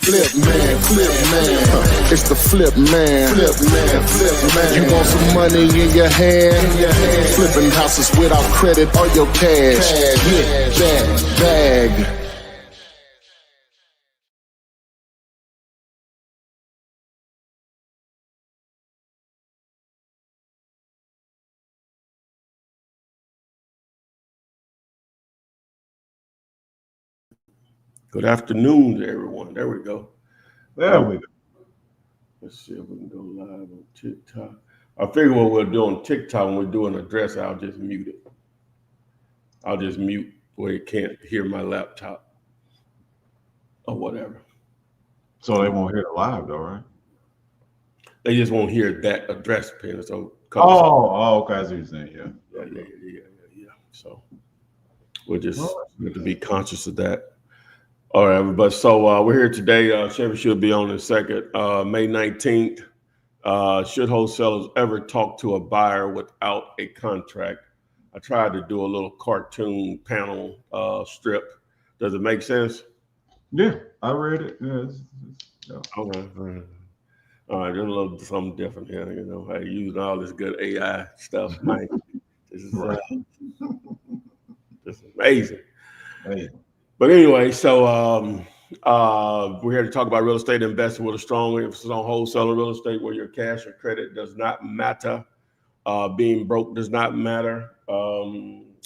It's the flip man. You want some money in your hand? Flipping houses without credit or your cash. Get that bag. Good afternoon to everyone. There we go. There we go. Let's see if we can go live on TikTok. I figure what we'll do on TikTok when we do an address, I'll just mute it. I'll just mute where you can't hear my laptop or whatever. So they won't hear it live though, right? They just won't hear that address pin. So okay. I see what you're saying. Yeah. So we'll just have to be conscious of that. All right, everybody. So we're here today. Chevy should be on in a second. May 19th. Should wholesalers ever talk to a buyer without a contract? I tried to do a little cartoon panel strip. Does it make sense? Yeah, I read it. Yeah. Okay. All right, there's a little something different here. You know, I using all this good AI stuff. Man, this is just amazing. Hey. But anyway, so we're here to talk about real estate investing with a strong emphasis on wholesaler real estate, where your cash or credit does not matter. Being broke does not matter. You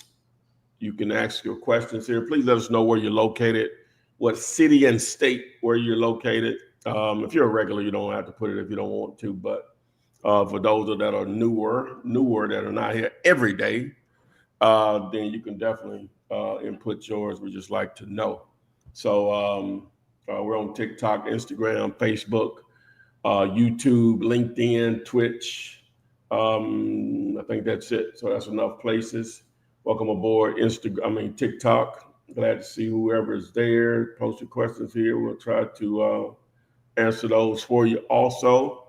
can ask your questions here. Please let us know where you're located, what city and state where you're located. If you're a regular, you don't have to put it if you don't want to. But for those that are newer that are not here every day, then you can definitely input yours. We just like to know. So we're on TikTok, Instagram, Facebook, YouTube, LinkedIn, Twitch. I think that's it. So that's enough places. Welcome aboard TikTok. Glad to see whoever is there. Post your questions here. We'll try to answer those for you also.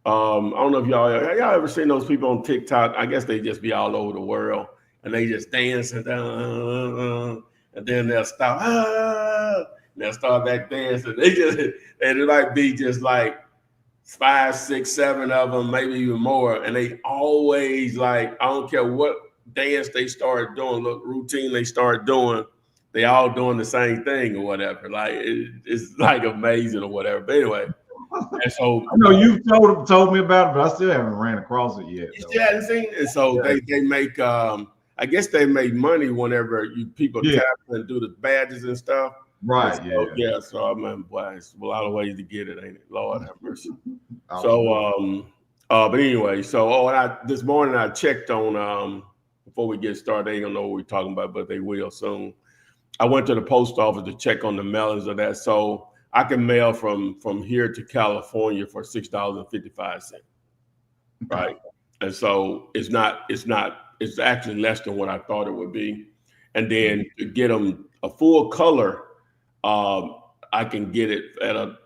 I don't know if y'all ever seen those people on TikTok. I guess they just be all over the world and they just dance and then they'll stop. And they'll start back dancing. It might be just like 5, 6, 7 of them, maybe even more. And they always I don't care what dance they start doing, routine they start doing, they all doing the same thing or whatever. It's amazing or whatever. But anyway. And so I know you've told me about it, but I still haven't ran across it yet. You still haven't seen it? And so they make I guess they make money whenever people tap and do the badges and stuff. Right. So I mean, boy, it's a lot of ways to get it, ain't it? Lord have mercy. So but anyway, this morning I checked on before we get started, they don't know what we're talking about, but they will soon. I went to the post office to check on the mailings of that. So I can mail from here to California for $6.55. Right. And so it's actually less than what I thought it would be. And then to get them a full color, I can get it at a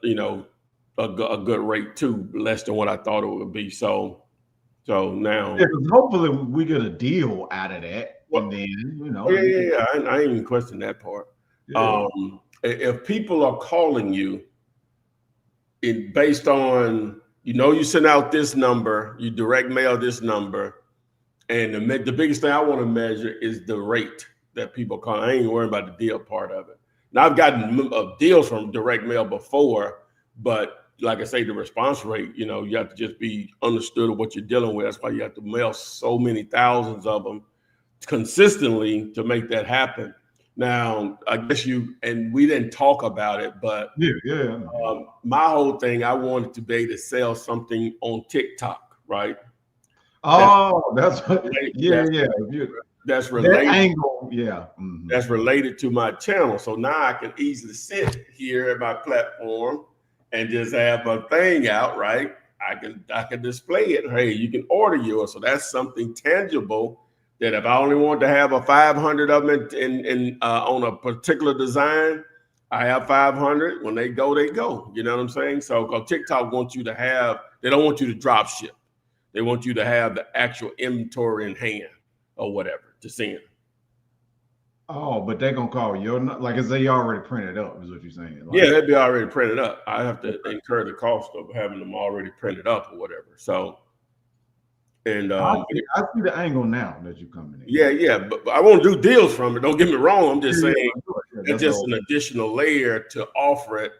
good rate too, less than what I thought it would be. So now hopefully we get a deal out of that. Well, and then I ain't even question that part. Yeah. If people are calling you based on, you send out this number, you direct mail this number, and the biggest thing I want to measure is the rate that people call. I ain't worried about the deal part of it. Now, I've gotten deals from direct mail before, but like I say, the response rate, you have to just be understood of what you're dealing with. That's why you have to mail so many thousands of them consistently to make that happen. Now, I guess we didn't talk about it, but my whole thing, I wanted to be able to sell something on TikTok, right? Oh, that's related. That angle, Mm-hmm. That's related to my channel. So now I can easily sit here at my platform and just have a thing out, right? I can display it. Hey, you can order yours. So that's something tangible. That if I only want to have 500 of them in on a particular design, I have 500. When they go, they go. You know what I'm saying? So because TikTok wants you to they don't want you to drop ship. They want you to have the actual inventory in hand or whatever to send. Oh, but they're gonna call your like is they already printed up, is what you're saying. Like, Yeah, they'd be already printed up. I have to incur the cost of having them already printed up or whatever. So, and I see the angle now that you're coming in. yeah, but I won't do deals from it. Don't get me wrong. I'm just saying Yeah, it's just an additional layer to offer it.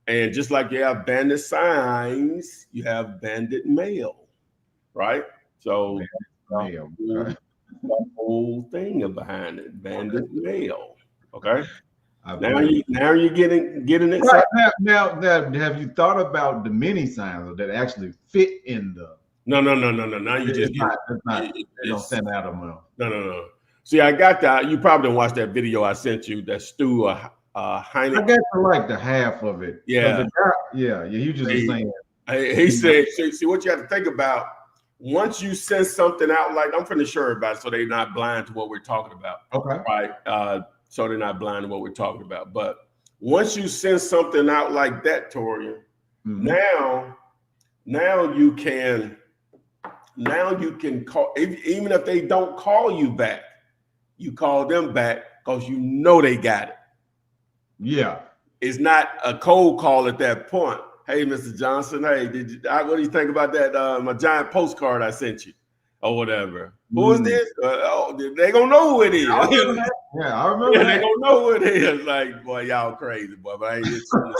And just like you have bandit signs, you have bandit mail, right? So mail. the whole thing behind it, bandit mail. Okay. Now you're getting excited. Right now, have you thought about the mini signs that actually fit in the? No. Now you just they don't send out them. No. See, I got that. You probably didn't watch that video I sent you. That Stu Heineken. I got to like the half of it. Yeah, You just saying. He said, see what you have to think about. Once you send something out, like I'm pretty sure about it, so they're not blind to what we're talking about. Okay. Right. So they're not blind to what we're talking about. But once you send something out like that, Torian, now you can call, even if they don't call you back, you call them back because you know they got it. Yeah. It's not a cold call at that point. Hey, Mr. Johnson, hey, what do you think about that? My giant postcard I sent you or whatever. Who is this? They gonna know who it is. I remember that. They gonna know who it is. Like, boy, y'all crazy, boy, but I ain't selling.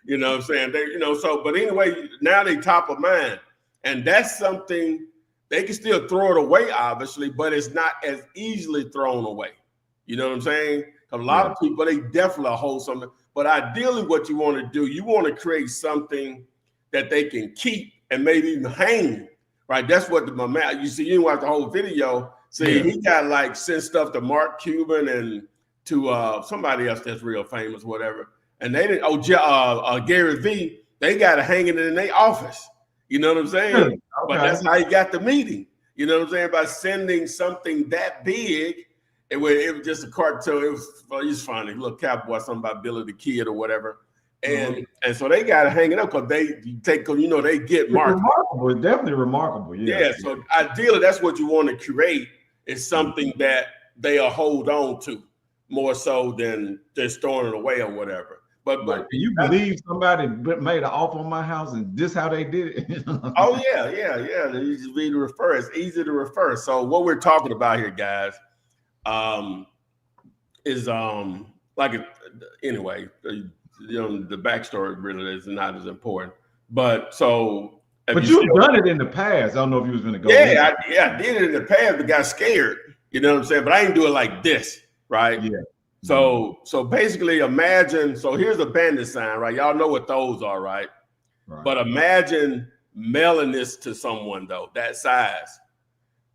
You know what I'm saying? But anyway, now they top of mind. And that's something they can still throw it away, obviously, but it's not as easily thrown away. You know what I'm saying? A lot of people, they definitely hold something. But ideally, what you want to do, you want to create something that they can keep and maybe even hang. Right? That's what my man, you see, you didn't watch the whole video. See, he got like sent stuff to Mark Cuban and to somebody else that's real famous, whatever. And they didn't, Gary V, they got it hanging in their office. You know what I'm saying? Okay. But that's how he got the meeting. You know what I'm saying? By sending something that big, it was just a cartoon. It was funny. Little cowboy, something about Billy the Kid or whatever. And so they got to hang it up because they get marked. Remarkable. It's definitely remarkable. Yeah. So ideally, that's what you want to create is something that they'll hold on to more so than just throwing it away or whatever. But can you believe somebody made an offer on my house and this how they did it? Oh yeah. You just need to refer. It's easy to refer. So what we're talking about here, guys, is anyway. The backstory really is not as important. But you've done it in the past. I don't know if you was going to go. Yeah, I did it in the past, but got scared. You know what I'm saying? But I didn't do it like this, right? Yeah. So basically imagine, so here's a bandit sign, right? Y'all know what those are, right? But imagine mailing this to someone though, that size.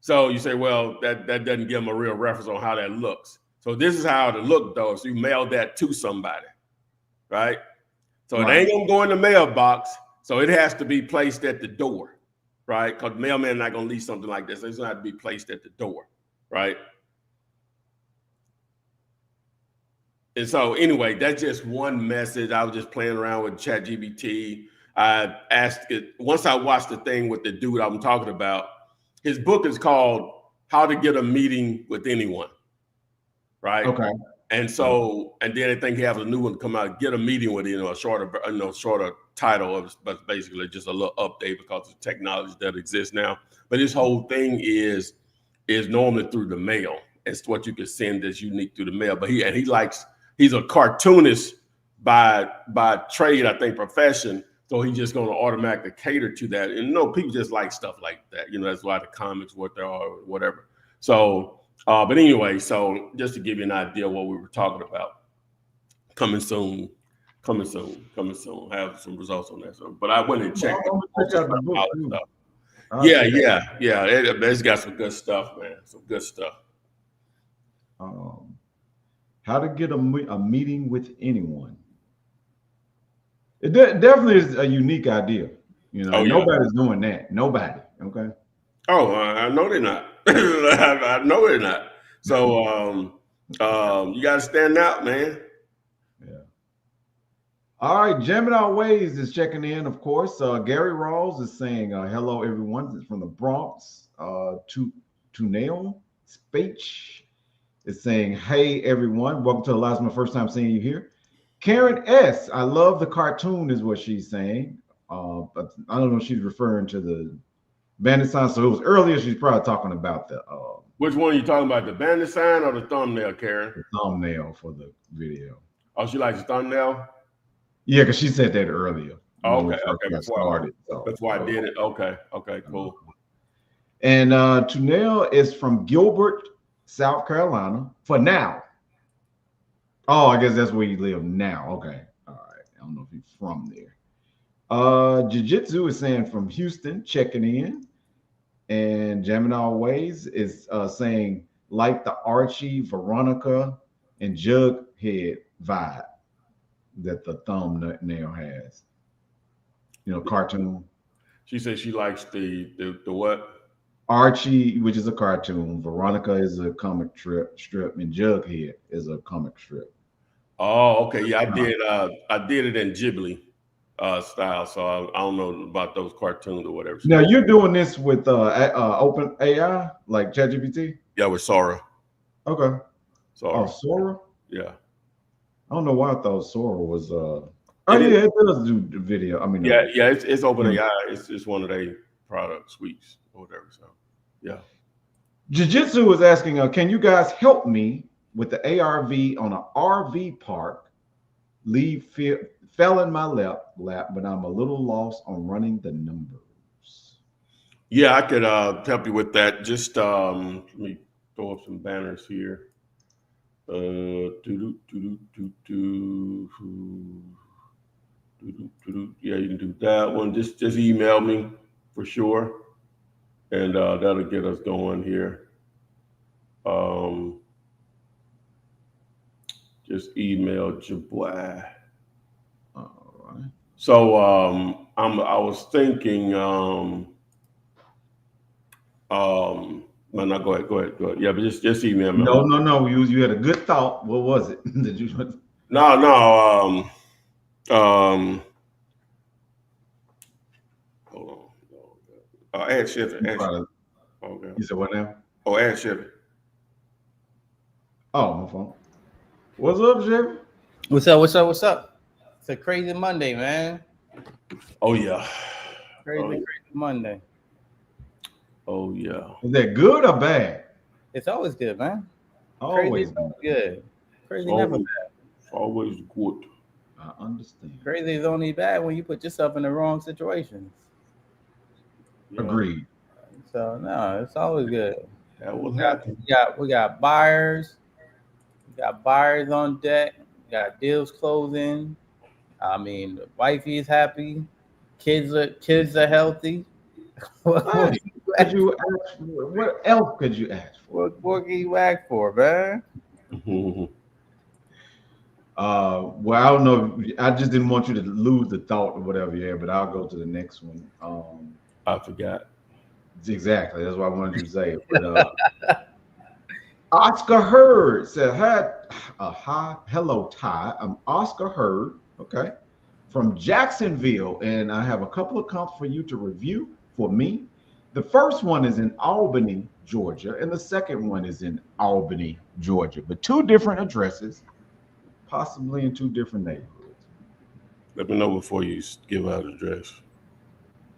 So you say, well, that doesn't give them a real reference on how that looks. So this is how it looked though. So you mail that to somebody, right? So it ain't gonna go in the mailbox. So it has to be placed at the door, right? Because the mailman not gonna leave something like this. It's gonna have to be placed at the door, right? And so anyway, that's just one message. I was just playing around with ChatGPT. I asked it, once I watched the thing with the dude I'm talking about, his book is called How to Get a Meeting with Anyone, right? Okay. And so, and then I think he has a new one come out, Get a Meeting with Anyone, a shorter title, but basically just a little update because of the technology that exists now. But his whole thing is normally through the mail. It's what you can send that's unique through the mail. But he's a cartoonist by trade, I think, profession. So he's just going to automatically cater to that. And people just like stuff like that. That's why the comics, what there are, or whatever. So, but anyway, so just to give you an idea of what we were talking about, coming soon. Have some results on that. So, but I went and checked out the book. Yeah. It's got some good stuff, man. Some good stuff. How to get a meeting with anyone. It definitely is a unique idea. Nobody's doing that. Nobody. Okay. Oh, I know they're not. I know they're not. So you got to stand out, man. Yeah. All right. Jamming Our Ways is checking in, of course. Gary Rawls is saying, hello, everyone. It's from the Bronx. To Nail Speech. is saying, "Hey everyone, welcome to the live. It's my first time seeing you here." Karen S, I love the cartoon, is what she's saying. But I don't know if she's referring to the bandit sign. So it was earlier. She's probably talking about the Which one are you talking about? The bandit sign or the thumbnail, Karen? the thumbnail for the video. Oh, she likes the thumbnail? Yeah, because she said that earlier. Oh, When we okay, first okay. got started. So, That's why I did it. Okay, okay, cool. And Tunel is from Gilbert, South Carolina. For now. Oh, I guess that's where you live now. Okay. All right. I don't know if he's from there. Jiu-Jitsu is saying from Houston, checking in. And Jamming Always is saying, like the Archie, Veronica, and Jughead vibe that the thumbnail has. You know, cartoon. She said she likes the what? Archie, which is a cartoon. Veronica is a comic strip, and Jughead is a comic strip. Oh, okay. Yeah, I did it in Ghibli style, so I don't know about those cartoons or whatever. Now you're doing this with Open AI, like ChatGPT? Yeah, with Sora. Okay. Sora. Oh, Sora? Yeah. I don't know why I thought Sora was it does do the video. I mean, yeah, it's Open AI. It's one of their product suites or whatever. So yeah. Jiu-Jitsu is asking, can you guys help me with the ARV on an RV park? Fell in my lap, but I'm a little lost on running the numbers. Yeah, I could help you with that. Just let me throw up some banners here. Yeah, you can do that one. Just email me for sure, and that'll get us going here. Just email your boy. All right. So I was thinking. No, go ahead. Yeah, but just email me. No. You had a good thought. What was it? Did you? No. Hold on. Add Chevy. Okay. You said what now? Oh, add Chevy. Oh, my phone. What's up, Chevy? What's up? It's a crazy Monday, man. Oh yeah. Crazy Monday. Oh yeah. Is that good or bad? It's always good, man. Always good. Crazy never bad. It's always good. I understand. Crazy is only bad when you put yourself in the wrong situations. Yeah. Agreed. So no, it's always good. That will happen. We got buyers. We got buyers on deck. We got deals closing. I mean, the wifey is happy. Kids are healthy. What else could you ask for? What more can you ask for, man? Well, I don't know. I just didn't want you to lose the thought or whatever you had, but I'll go to the next one. I forgot. Exactly. That's what I wanted you to say. But, Oscar Hurd said, hi, hello, Ty. I'm Oscar Hurd, okay, from Jacksonville, and I have a couple of comps for you to review for me. The first one is in Albany, Georgia, and the second one is in Albany, Georgia, but two different addresses, possibly in two different neighborhoods. Let me know before you give out the address.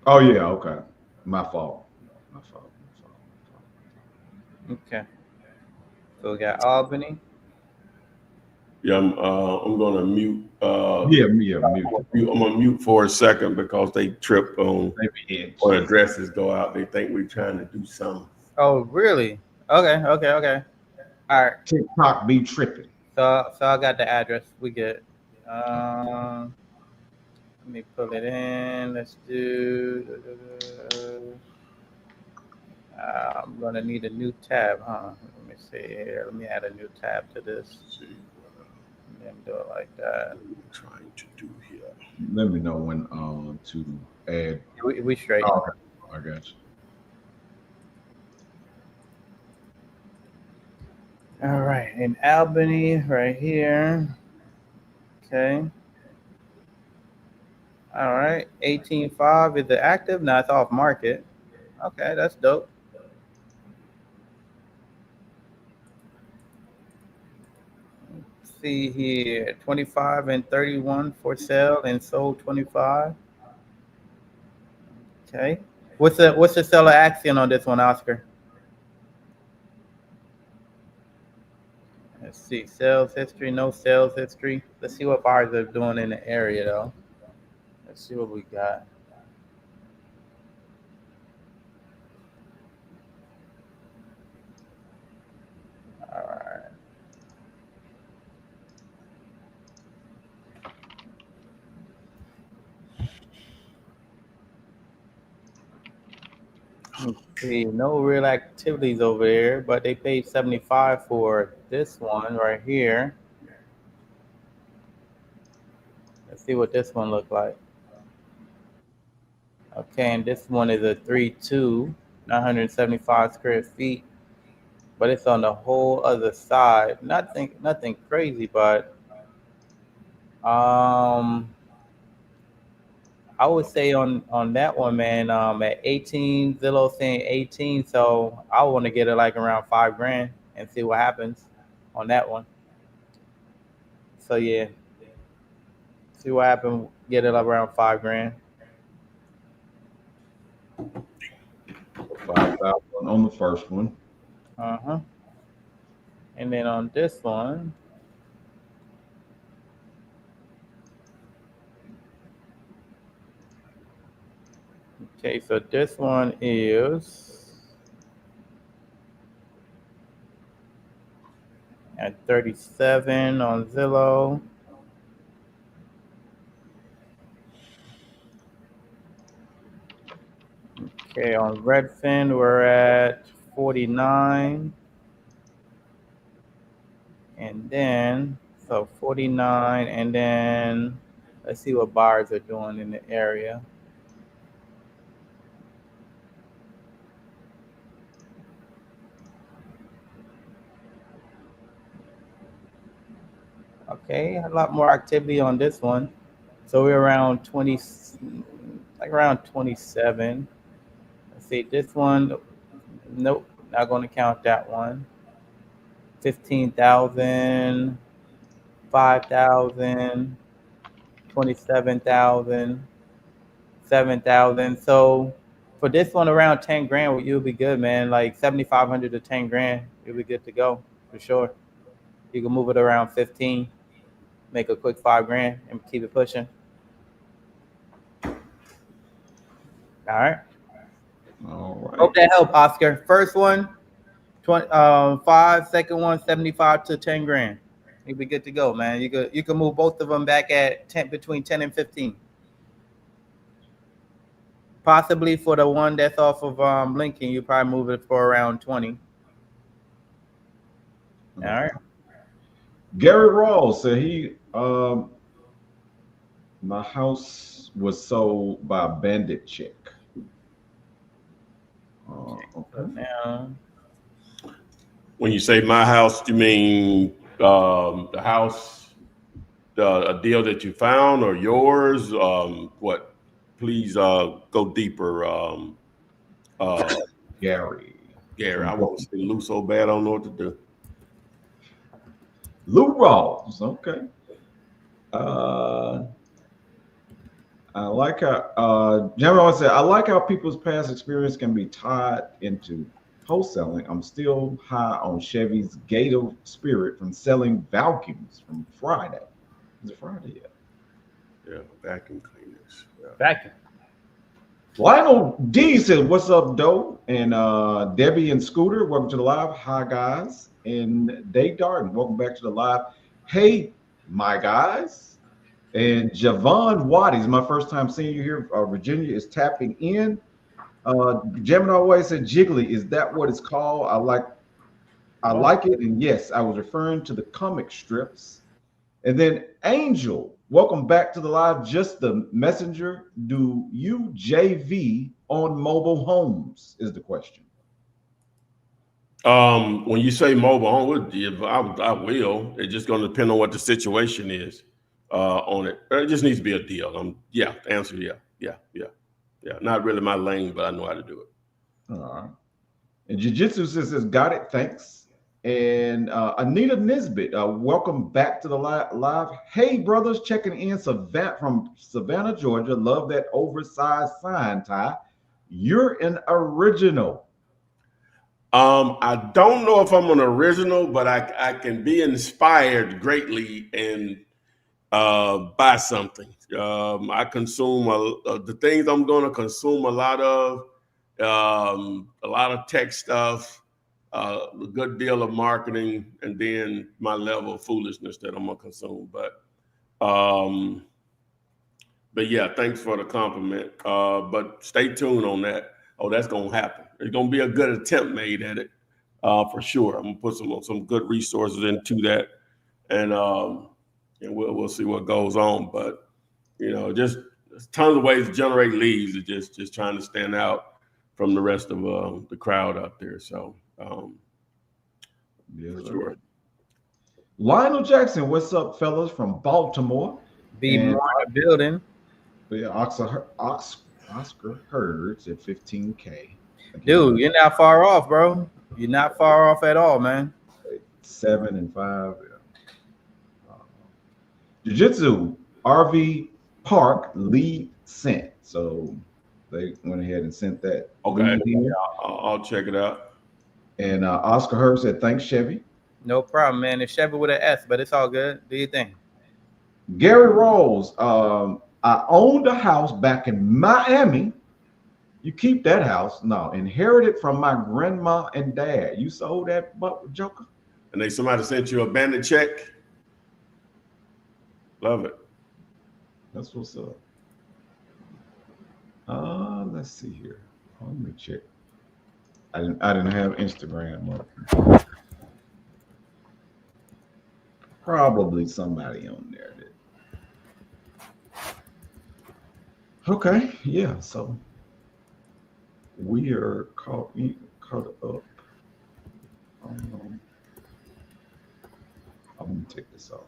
Oh, yeah, okay. My fault. Okay. So we got Albany. Yeah, I'm gonna mute. Mute. I'm gonna mute for a second because they trip on when addresses go out. They think we're trying to do something. Oh, really? Okay. All right. TikTok be tripping. So I got the address. We good. Let me pull it in. Let's do. I'm gonna need a new tab, huh? Let me see here. Let me add a new tab to this. And then do it like that. What I'm trying to do here. Let me know when to add. We straight. Oh, okay. I got you. All right, in Albany, right here. Okay. All right, 18.5 is it active? No, it's off market. Okay, that's dope. see here, 25 and 31 for sale and sold 25. Okay. What's the seller action on this one, Oscar? Let's see. Sales history, no sales history. Let's see what buyers are doing in the area though. Let's see what we got. All right. Let's see, no real activities over there, but they paid 75 for this one right here. Let's see what this one look like. Okay, and this one is a 3.2, 975 square feet, but it's on the whole other side. Nothing crazy, but I would say on that one, man, at 18, Zillow saying 18, so I want to get it like around $5,000 and see what happens on that one. So yeah, see what happens. Get it up around $5,000. 5,000 on the first one. And then on this one, okay, so this one is at 37 on Zillow. Okay, on Redfin, we're at 49. And then, so 49, and then let's see what buyers are doing in the area. Okay, a lot more activity on this one. So we're around 20, like around 27. Let's see, this one, nope, not going to count that one. 15,000, 5,000, 27,000, 7,000. So for this one, around 10 grand, you'll be good, man. Like 7,500 to 10 grand, you'll be good to go for sure. You can move it around 15, make a quick 5 grand, and keep it pushing. All right. All right. Hope that helped, Oscar. First one, 5. Second one, 75 to 10 grand. You'll be good to go, man. You can move both of them back at 10, between 10 and 15. Possibly for the one that's off of Lincoln, you probably move it for around 20. All right. Gary Rawls said my house was sold by a bandit chick. Okay. So now, When you say my house, you mean the house, a deal that you found, or yours? What? Please go deeper. Gary, I want to say Lou so bad I don't know what to do. Lou Rawls. Okay. I like how General said, I like how people's past experience can be tied into wholesaling. I'm still high on Chevy's Gator spirit from selling vacuums from Friday. Is it Friday yet? Yeah, vacuum cleaners. Yeah. vacuum. Lionel D says, what's up, Doe? And Debbie and Scooter, welcome to the live. Hi, guys. And Dave Darden, welcome back to the live. Hey, my guys. And Javon Waddies, my first time seeing you here. Virginia is tapping in. Gemini always said jiggly. Is that what it's called? I like it. And yes, I was referring to the comic strips. And then Angel, welcome back to the live. Just the messenger. Do you JV on mobile homes is the question. When you say mobile home, I will. It's just going to depend on what the situation is on it. It just needs to be a deal. Yeah, the answer, yeah. Not really my lane, but I know how to do it. All right. And Jiu-Jitsu says, got it, thanks. And Anita Nisbet, welcome back to the live. Hey, brothers, checking in from Savannah, Georgia. Love that oversized sign, Ty. You're an original. I don't know if I'm an original, but I can be inspired greatly and buy something. I consume the things I'm going to consume a lot of tech stuff, a good deal of marketing, and then my level of foolishness that I'm gonna consume. But yeah, thanks for the compliment. But stay tuned on that. Oh, that's gonna happen. There's gonna be a good attempt made at it, for sure. I'm gonna put some good resources into that, and we'll see what goes on. But just there's tons of ways to generate leads. It's just trying to stand out from the rest of the crowd out there. So Yes, sure. Lionel Jackson, what's up, fellas, from Baltimore? Be more in the building. Yeah, Oscar Herds at 15K. Dude, you're not far off, bro. You're not far off at all, man. 7 and 5. Jiu-Jitsu RV Park lead sent. So they went ahead and sent that. Okay, I'll check it out. And Oscar Herb said, thanks, Chevy. No problem, man. It's Chevy with an S, but it's all good. Do your thing. Gary Rolls, I owned a house back in Miami. You keep that house? No, inherited from my grandma and dad. You sold that joker? And somebody sent you a bandit check? Love it. That's what's up. Let's see here. Let me check. I didn't have Instagram up. Probably somebody on there did. Okay, yeah. So we are caught up. I'm gonna take this off.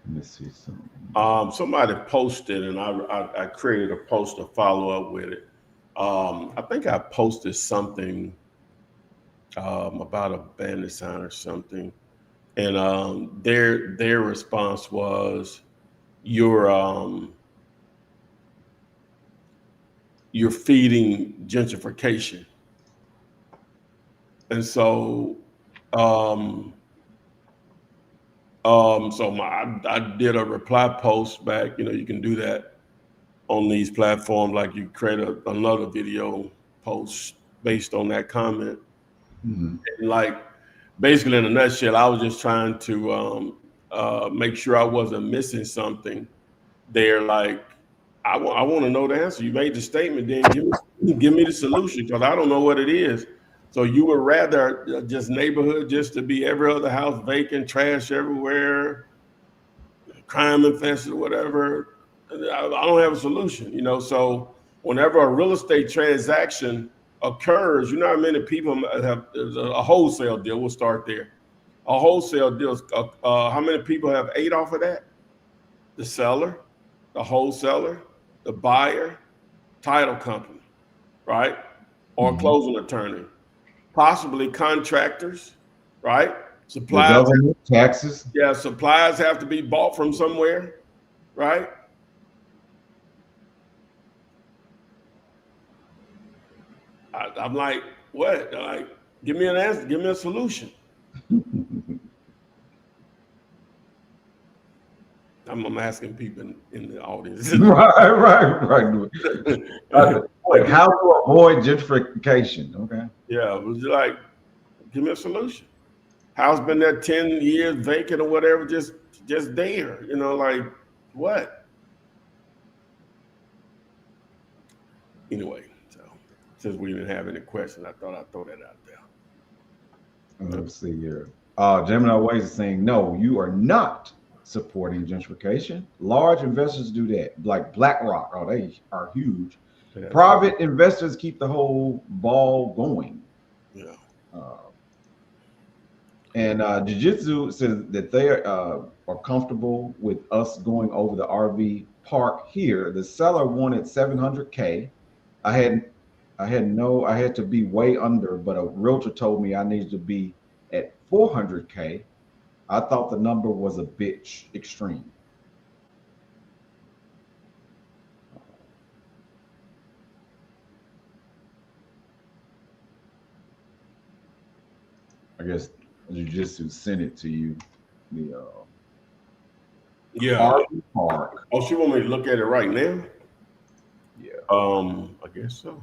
Let me see something. Somebody posted, and I created a post to follow up with it. I think I posted something about a bandit sign or something, and their response was, "You're feeding gentrification," and so. I did a reply post back. You can do that on these platforms. Like you create another video post based on that comment. Mm-hmm. And like basically in a nutshell, I was just trying to make sure I wasn't missing something there. Like I want to know the answer. You made the statement, then give me the solution, because I don't know what it is. So you would rather just neighborhood just to be every other house vacant, trash everywhere, crime infested, whatever. I don't have a solution, So whenever a real estate transaction occurs, you know how many people have a wholesale deal? We'll start there. A wholesale deal. How many people have ate off of that? The seller, the wholesaler, the buyer, title company, right? Or closing attorney. Possibly contractors, right? Supplies, taxes. Yeah, supplies have to be bought from somewhere, right? I'm like, what? Like, give me an answer. Give me a solution. I'm asking people in the audience. Right. Like how to avoid gentrification. Okay. Yeah, it was like, give me a solution. House been there 10 years, vacant or whatever, just there. Like what? Anyway, so since we didn't have any questions, I thought I'd throw that out there. Let's see here. Gemini Ways is saying, no, you are not supporting gentrification. Large investors do that, like BlackRock. Oh, they are huge. Yeah. Private investors keep the whole ball going. Yeah. And Jiu-Jitsu says that they are comfortable with us going over the RV park here. The seller wanted 700K. I had to be way under, but a realtor told me I needed to be at 400K. I thought the number was a bit extreme. I guess Jiu-Jitsu sent it to you. The Yeah. RV park. Oh, she want me to look at it right now? Yeah. I guess so.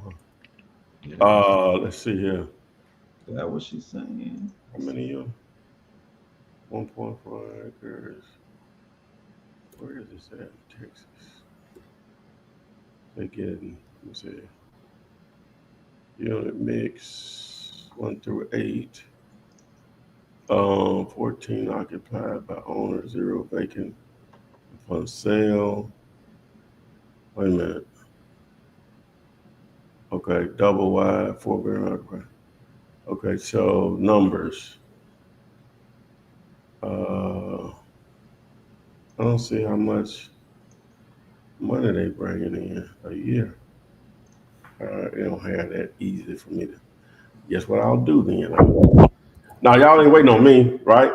Yeah. Let's see here. Is that what she's saying? How many 1.5 acres. Where is this at? Texas. They getting, let me see. Unit mix 1 through 8. 14 occupied by owner, 0 vacant upon sale. Wait a minute. Okay, double wide, 4-bedroom occupied. Okay, so numbers. I don't see how much money they bringing in a year. They don't have that easy for me to. Guess what I'll do then? Now y'all ain't waiting on me, right?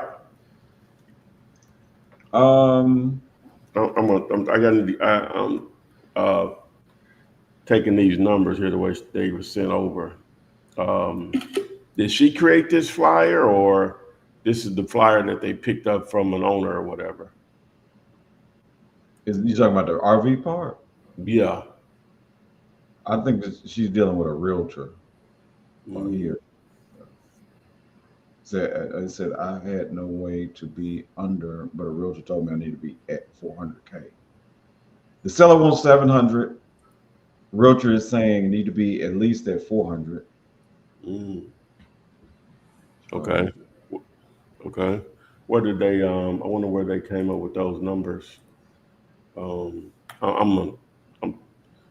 I'm taking these numbers here the way they were sent over. Did she create this flyer, or this is the flyer that they picked up from an owner or whatever? Is you talking about the RV part? Yeah. I think she's dealing with a realtor here. I said I had no way to be under, but a realtor told me I need to be at 400K. The seller wants 700. Realtor is saying need to be at least at 400. Okay. Okay. Where did they? I wonder where they came up with those numbers. I'm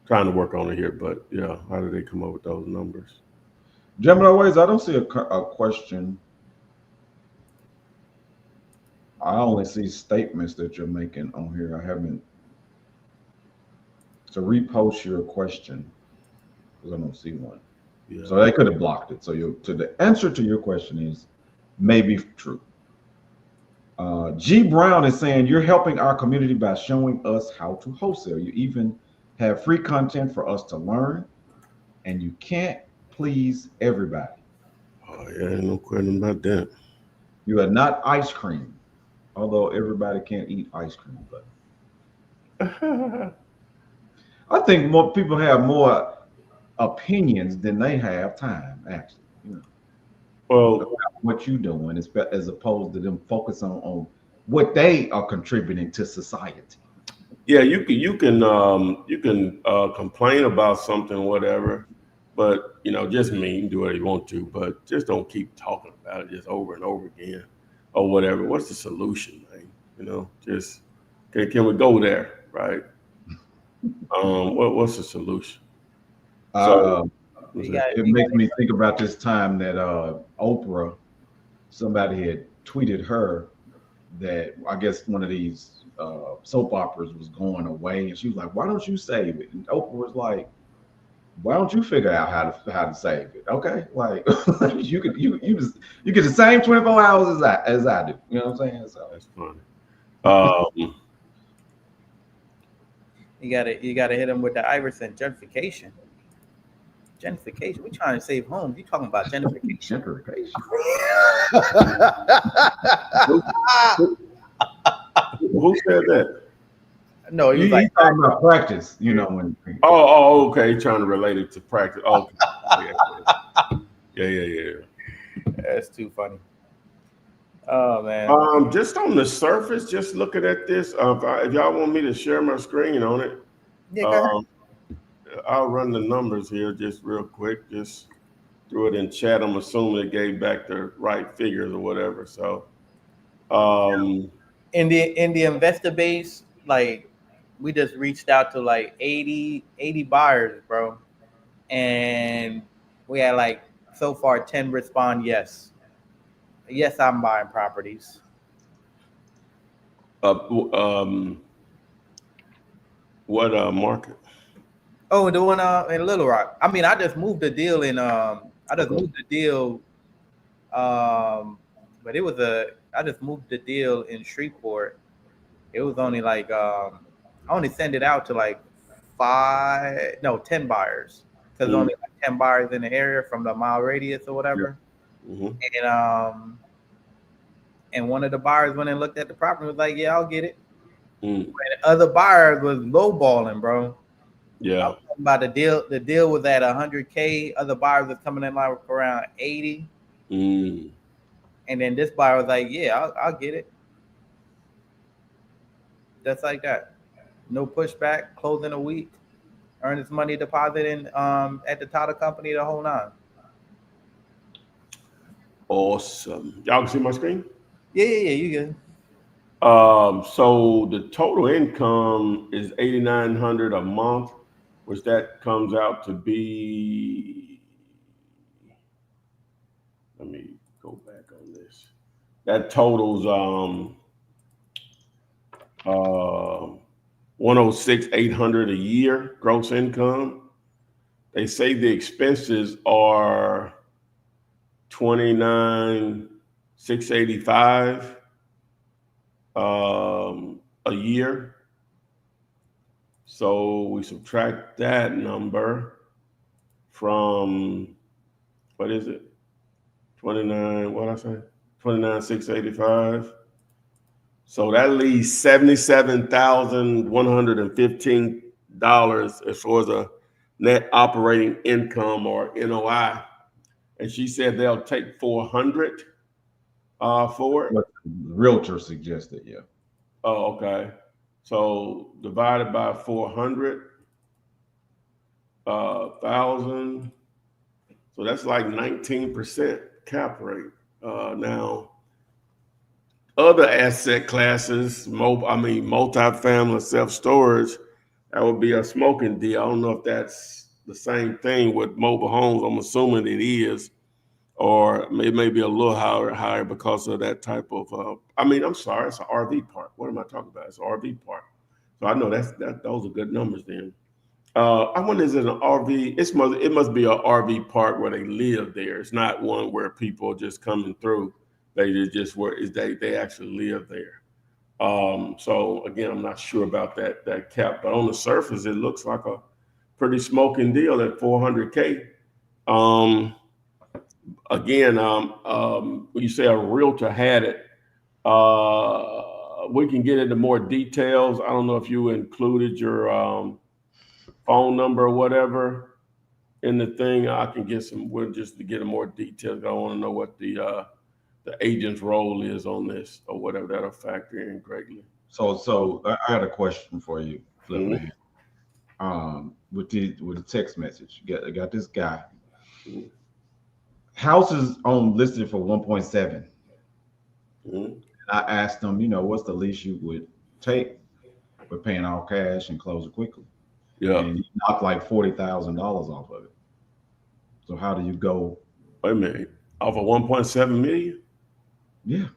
trying to work on it here, but yeah, how did they come up with those numbers? Gemini Ways, I don't see a question. I only see statements that you're making on here. I haven't. To repost your question, because I don't see one. Yeah. So they could have blocked it. So the answer to your question is maybe true. G Brown is saying you're helping our community by showing us how to wholesale. You even have free content for us to learn, and you can't please everybody. Oh yeah, no question about that. You are not ice cream, although everybody can't eat ice cream. But I think more people have more opinions than they have time. Actually, well, what you doing as opposed to them focus on what they are contributing to society. Yeah, you can complain about something, whatever, but just do what you want to, but just don't keep talking about it just over and over again or whatever. What's the solution, man? Just can we go there, right? What's the solution? It makes me think about this time that Oprah, somebody had tweeted her that I guess one of these soap operas was going away, and she was like, "Why don't you save it?" And Oprah was like, "Why don't you figure out how to save it?" Okay, like you get the same 24 hours as I do. You know what I'm saying? So that's funny. You gotta hit them with the Iverson gentrification. Gentrification. We're trying to save homes. You talking about gentrification? Who said that? No, he's talking about practice. When. Oh, okay. Trying to relate it to practice. Oh, yeah. That's too funny. Oh man. Just on the surface, just looking at this. If y'all want me to share my screen on it, I'll run the numbers here just real quick. Just threw it in chat. I'm assuming it gave back the right figures or whatever. So, in the investor base, like we just reached out to like 80 buyers, bro, and we had like so far 10 respond yes. Yes, I'm buying properties. What market? Oh, the one in Little Rock. I mean, I just moved the deal Okay. but I just moved the deal in Shreveport. It was only like I only send it out to like 10 buyers because only like 10 buyers in the area from the mile radius or whatever. Mm-hmm. And one of the buyers went and looked at the property and was like, "Yeah, I'll get it." Mm. And the other buyers was lowballing, bro. Yeah. I'm talking about the deal. The deal was at 100K. Other buyers was coming in like around 80. Mm. And then this buyer was like, "Yeah, I'll get it." Just like that. No pushback. Close in a week. Earn his money deposit in at the title company the whole nine. Awesome. Y'all can see my screen? Yeah, you good. So the total income is 8,900 a month, which that comes out to be. Let me go back on this. That totals 106,800 a year gross income. They say the expenses are 29,685 a year. So we subtract that number from, what is it? 29, what I say? 29,685. So that leaves $77,115 as far as a net operating income or NOI. And she said they'll take 400 for it. What the realtor suggested, yeah. Oh, okay. So divided by 400,000. So that's like 19% cap rate. Now, other asset classes, multifamily, self-storage, that would be a smoking deal. I don't know if that's the same thing with mobile homes. I'm assuming it is, or it may be a little higher because of that type of. I'm sorry, it's an RV park. What am I talking about? It's an RV park. So I know those are good numbers then. I wonder, is it an RV? It must be an RV park where they live there. It's not one where people are just coming through. They actually live there. So again, I'm not sure about that cap, but on the surface, it looks like a pretty smoking deal at 400K. Again, when you say a realtor had it, we can get into more details. I don't know if you included your phone number or whatever in the thing. I can get just to get more details. I want to know what the agent's role is on this or whatever. That'll factor in greatly. So I had a question for you, Flip Mhm. Man. With the text message, I got this guy. Mhm. House is on listed for 1.7. Mhm. I asked him, what's the least you would take with paying all cash and close it quickly? Yeah. And he knocked like $40,000 off of it. So how do you go? Wait a minute. Off of 1.7 million? Yeah,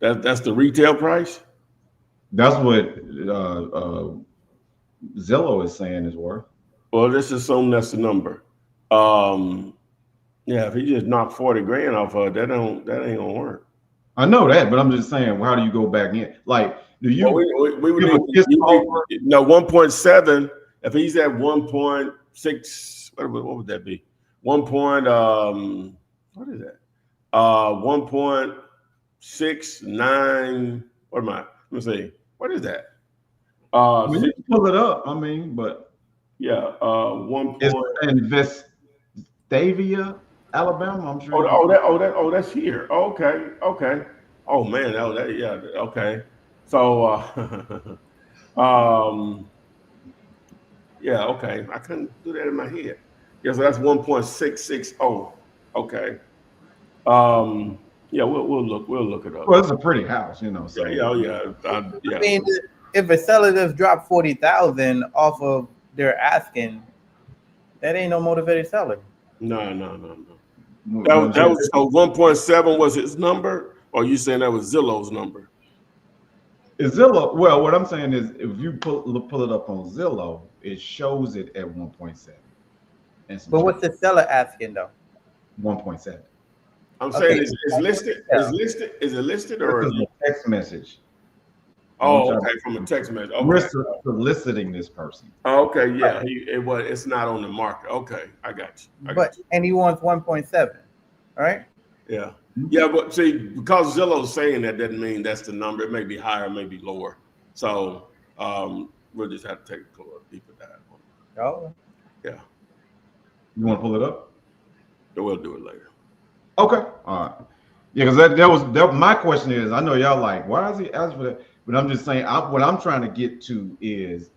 That's the retail price? that's what Zillow is saying is worth. Well, let's assume that's the number. Um, yeah, if he just knocked 40 grand off of it, that ain't gonna work. I know that, but I'm just saying, well, how do you go back in? Like, do you Well, we would give a need, offer? no, 1.7. If he's at 1.6, what would that be? What is that? 1.69. What am I? Let me see. What is that? When you pull it up, I mean, but Yeah, 1. it's in Vestavia, Alabama. I'm sure. That's here. Okay. Oh man, yeah, okay. So, yeah, okay. I couldn't do that in my head. Yeah, so that's 1.660. Okay. Yeah, we'll look it up. Well, it's a pretty house, Yeah, So yeah. I mean, if a seller just dropped 40,000 off of their asking, that ain't no motivated seller. No. That was so 1.7 was his number, or you saying that was Zillow's number? Is Zillow? Well, what I'm saying is, if you pull it up on Zillow, it shows it at 1.7. But what's the seller asking though? 1.7. I'm saying is listed. Is it listed or this is a text message? Oh, okay, from a text message. Okay. We're soliciting this person. Oh, okay, yeah, it's not on the market. Okay, I got you. And he wants 1.7, right? Yeah, yeah, but see, because Zillow's saying that doesn't mean that's the number. It may be higher, maybe lower. So we'll just have to take a deeper dive on it. Oh, yeah. You want to pull it up? We'll do it later. Okay, all right. Yeah, because that was my question is, I know y'all like, why is he asking for that? But I'm just saying, what I'm trying to get to is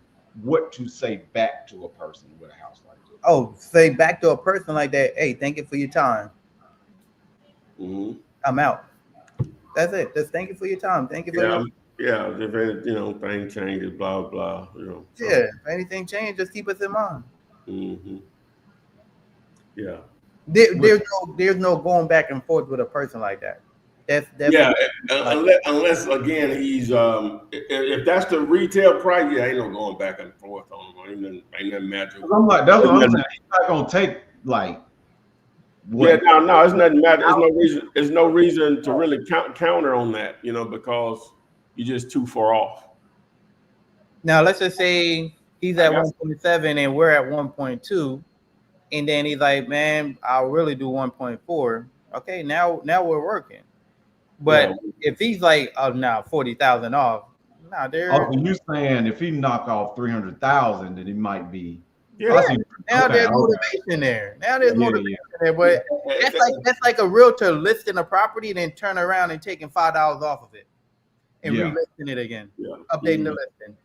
what to say back to a person with a house like this. Oh, say back to a person like that, hey, thank you for your time. Mm-hmm. I'm out. That's it. Just thank you for your time. Thank you for if thing changes, blah blah. So. Yeah, if anything changes, just keep us in mind. Mm-hmm. Yeah. There's no going back and forth with a person like that. That's unless again he's if that's the retail price, ain't no going back and forth on him. Ain't nothing magical. I'm like, that's what I'm saying. He's not gonna take like. What? Yeah, no, it's nothing matter. There's no reason to really counter on that, because you're just too far off. Now let's just say he's at 1.7 and we're at 1.2, and then he's like, man, I'll really do 1.4. Okay, now we're working. But if he's like, oh, now 40,000 off, you saying if he knock off 300,000, then he might be. Yeah. Now there's motivation there. There, but that's like a realtor listing a property and then turn around and taking $5 off of it and relisting it again, updating the listing.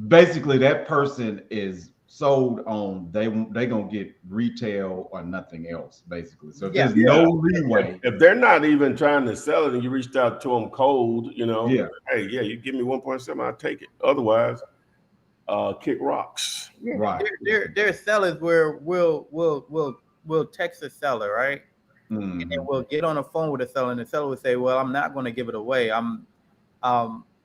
Basically, that person is sold on they gonna get retail or nothing else, basically. So there's no leeway. If they're not even trying to sell it and you reached out to them cold, hey, you give me 1.7, I'll take it. Otherwise, kick rocks. Yeah. Right. There are sellers where we'll text the seller, right? Mm-hmm. And then we'll get on the phone with the seller, and the seller will say, well, I'm not going to give it away.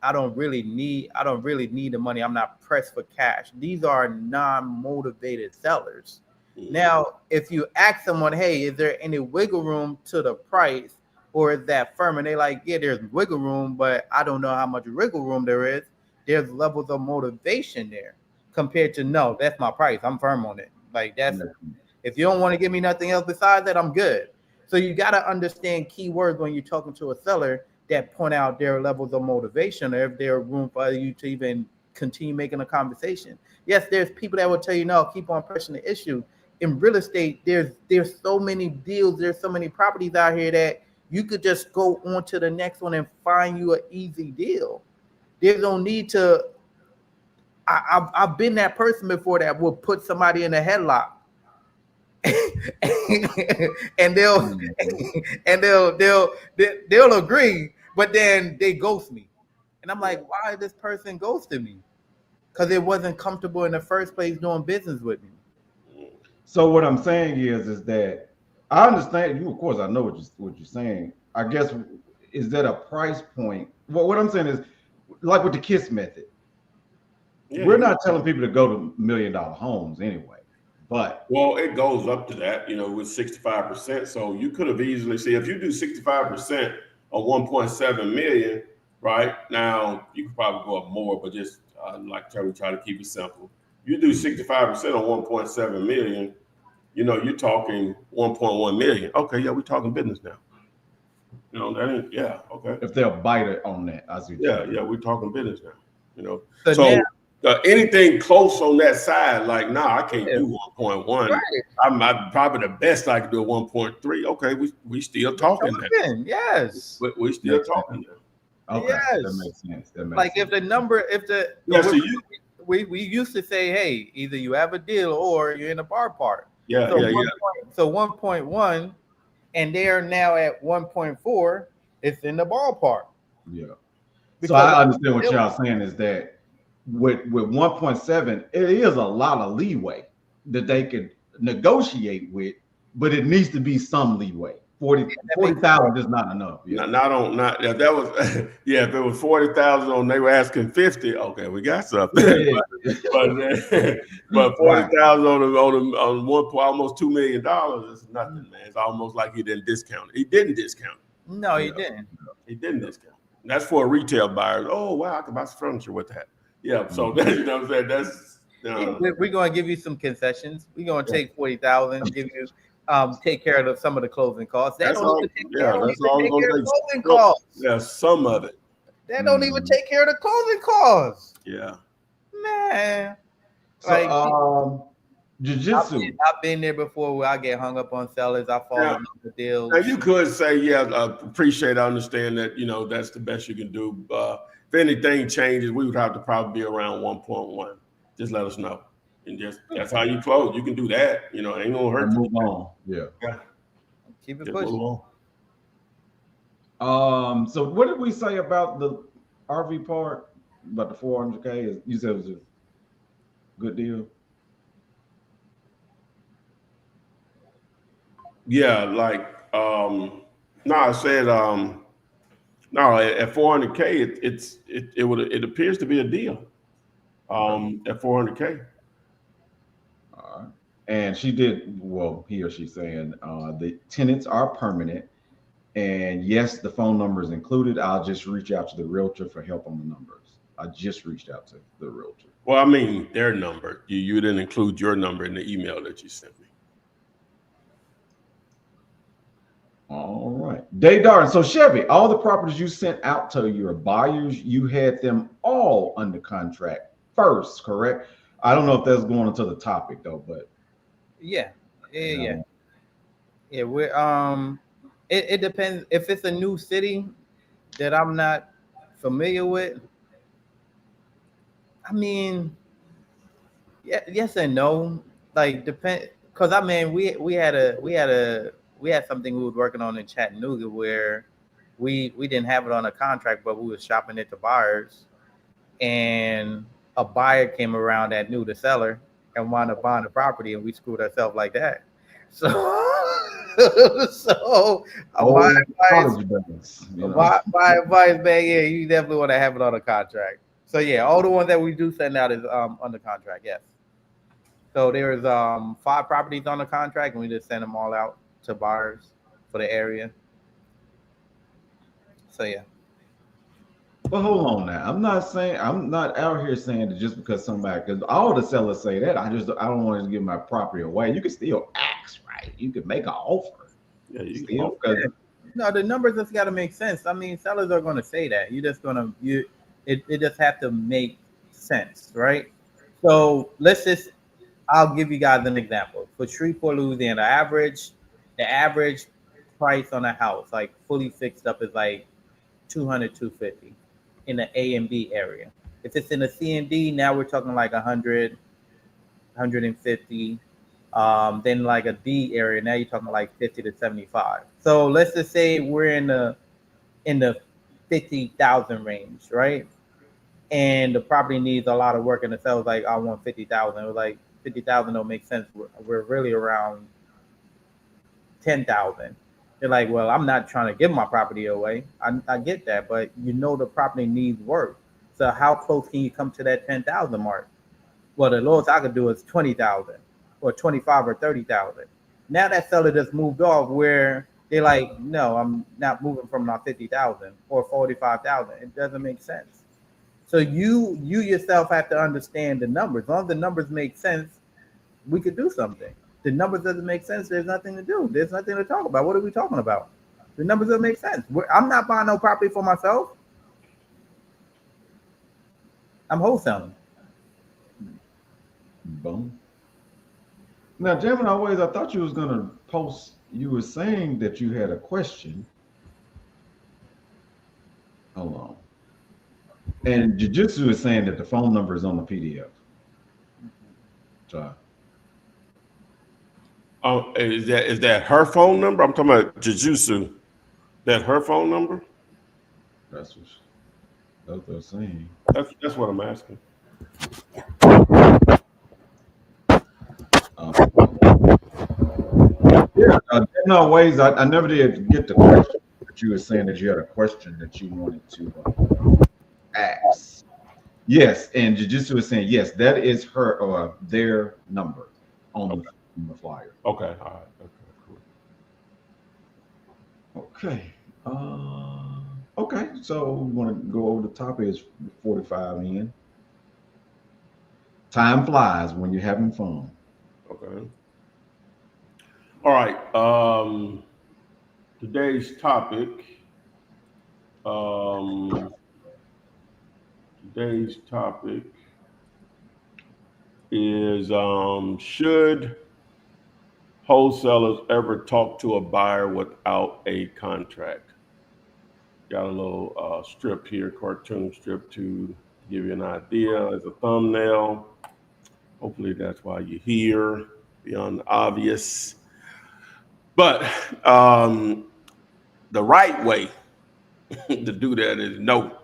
I don't really need the money. I'm not pressed for cash. These are non-motivated sellers. Mm-hmm. Now, if you ask someone, hey, is there any wiggle room to the price, or is that firm? And they're like, yeah, there's wiggle room, but I don't know how much wiggle room there is. There's levels of motivation there compared to, no, that's my price. I'm firm on it. Like if you don't want to give me nothing else besides that, I'm good. So you got to understand keywords when you're talking to a seller that point out their levels of motivation, or if there's room for you to even continue making a conversation. Yes, there's people that will tell you, no, keep on pressing the issue. In real estate, there's so many deals, there's so many properties out here that you could just go on to the next one and find you an easy deal. There's no need to. I've been that person before that will put somebody in a headlock, and they'll agree, but then they ghost me, and I'm like, why this person ghosted me? Because it wasn't comfortable in the first place doing business with me. So what I'm saying is that I understand you. Of course, I know what you're saying. I guess is that a price point? What I'm saying is, like with the KISS method, we're not telling people to go to $1 million homes anyway. But it goes up to that, with 65%. So you could have easily if you do 65% of 1.7 million, right now you could probably go up more, but just we try to keep it simple. You do 65% on 1.7 million, you're talking 1.1 million. Okay, we're talking business now. That ain't, okay. If they'll bite it on that, I see. We're talking business now. So anything close on that side, I can't do 1.1. Right. I'm probably the best I can do 1.3. Okay, we still talking that. Yes, we still talking that. Okay, yes. That makes sense. We used to say, hey, either you have a deal or you're in a bar park. So 1.1. And they are now at 1.4. It's in the ballpark. Yeah. So I understand what y'all saying is that with 1.7, it is a lot of leeway that they could negotiate with but it needs to be some leeway. 40,000 is not enough. Yeah. Not if that was yeah, if it was 40,000 on they were asking 50, okay, we got something. Yeah. but 40,000 on one almost $2 million is nothing, man. It's almost like he didn't discount it. He didn't discount it. No, he didn't. He didn't discount it. That's for retail buyers. Oh wow, I can buy some furniture with that. Yeah, so that's, you know what I'm saying. That's we're going to give you some concessions. We're going to take 40,000, give you take care of some of the closing costs. That don't even take care of the closing costs. Yeah, some of it. That don't even take care of the closing costs. Yeah, man. So, like jiu-jitsu. I've been there before where I get hung up on sellers. I fall in the deals. And you could say, appreciate, I understand that, you know, that's the best you can do. If anything changes, we would have to probably be around 1.1. Just let us know. And just that's how you close. You can do that. You know, ain't gonna hurt. Move on. Yeah. Keep it Just pushing. move on. So what did we say about the RV park? About the 400K? You said it was a good deal. Yeah, like no, I said no, at 400K, it appears to be a deal. At 400K. And she did, well, he or she saying the tenants are permanent. And yes, the phone number is included. I'll just reach out to the realtor for help on the numbers. I just reached out to the realtor. Well, I mean, their number. You didn't include your number in the email that you sent me. All right. Dave Darden. So Chevy, all the properties you sent out to your buyers, you had them all under contract first, correct? I don't know if that's going into the topic though, but yeah. We're it depends if it's a new city that I'm not familiar with. I mean, yeah, yes and no. Like depend, because I mean we had something we were working on in Chattanooga where we didn't have it on a contract, but we were shopping it to buyers, and a buyer came around that knew the seller and wanted to buy the property, and we screwed ourselves like that. So, my advice, man, yeah, you definitely want to have it on a contract. So yeah, all the ones that we do send out is under contract, yes. So there's 5 properties on the contract, and we just send them all out to buyers for the area. So yeah. But hold on now. I'm not out here saying that just because somebody, because all the sellers say that, I don't want to give my property away. You can still ask, right? You can make an offer. Yeah, you still, can. No, the numbers just got to make sense. I mean, sellers are going to say that. It just have to make sense, right? So I'll give you guys an example. For Shreveport, Louisiana, the average price on a house, like fully fixed up, is like $200, $250 in the A and B area. If it's in the C and D, now we're talking like $100, $150. Then like a D area, now you're talking like $50 to $75. So let's just say we're in the 50,000 range, right? And the property needs a lot of work, and the seller's like, I want 50,000. It was like 50,000 don't make sense. We're really around 10,000. They're like, well, I'm not trying to give my property away. I get that, but the property needs work. So how close can you come to that 10,000 mark? Well, the lowest I could do is 20,000 or 25 or 30,000. Now that seller just moved off where they're like, no, I'm not moving from my 50,000 or 45,000. It doesn't make sense. So you yourself have to understand the numbers. As long as the numbers make sense, we could do something. The numbers doesn't make sense, there's nothing to do. There's nothing to talk about. What are we talking about? The numbers doesn't make sense. I'm not buying no property for myself. I'm wholesaling. Boom. Now, Gemini Ways, I thought you was gonna post. You were saying that you had a question. Hold on. And Jiu-Jitsu is saying that the phone number is on the PDF. So. Oh, is that her phone number? I'm talking about Jiu-Jitsu. That her phone number? That's what they're saying. That's what I'm asking. Yeah, no, ways. I never did get the question, but you were saying that you had a question that you wanted to ask. Yes, and Jujitsu is saying yes, that is her or their number on the flyer. Okay, all right, okay, cool. Okay. Okay, so we want to go over the top. Is 45 in. Time flies when you're having fun. Okay. All right. Today's topic. Today's topic is should wholesalers ever talk to a buyer without a contract? Got a little strip here, cartoon strip to give you an idea as a thumbnail. Hopefully that's why you're here, beyond the obvious. But the right way to do that is no,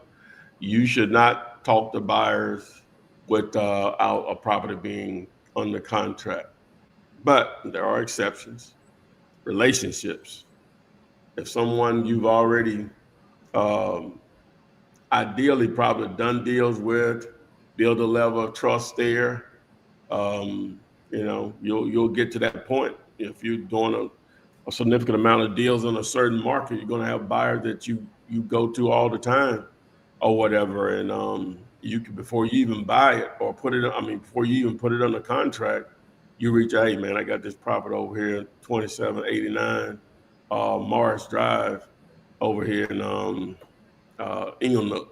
you should not talk to buyers without a property being under contract. But there are exceptions. Relationships. If someone you've already ideally probably done deals with, build a level of trust there. You'll get to that point. If you're doing a significant amount of deals in a certain market, you're going to have buyers that you go to all the time or whatever. And you can, before you even buy it or before you even put it under contract, you reach out, hey man, I got this property over here, 2789 Morris Drive over here in Inglenook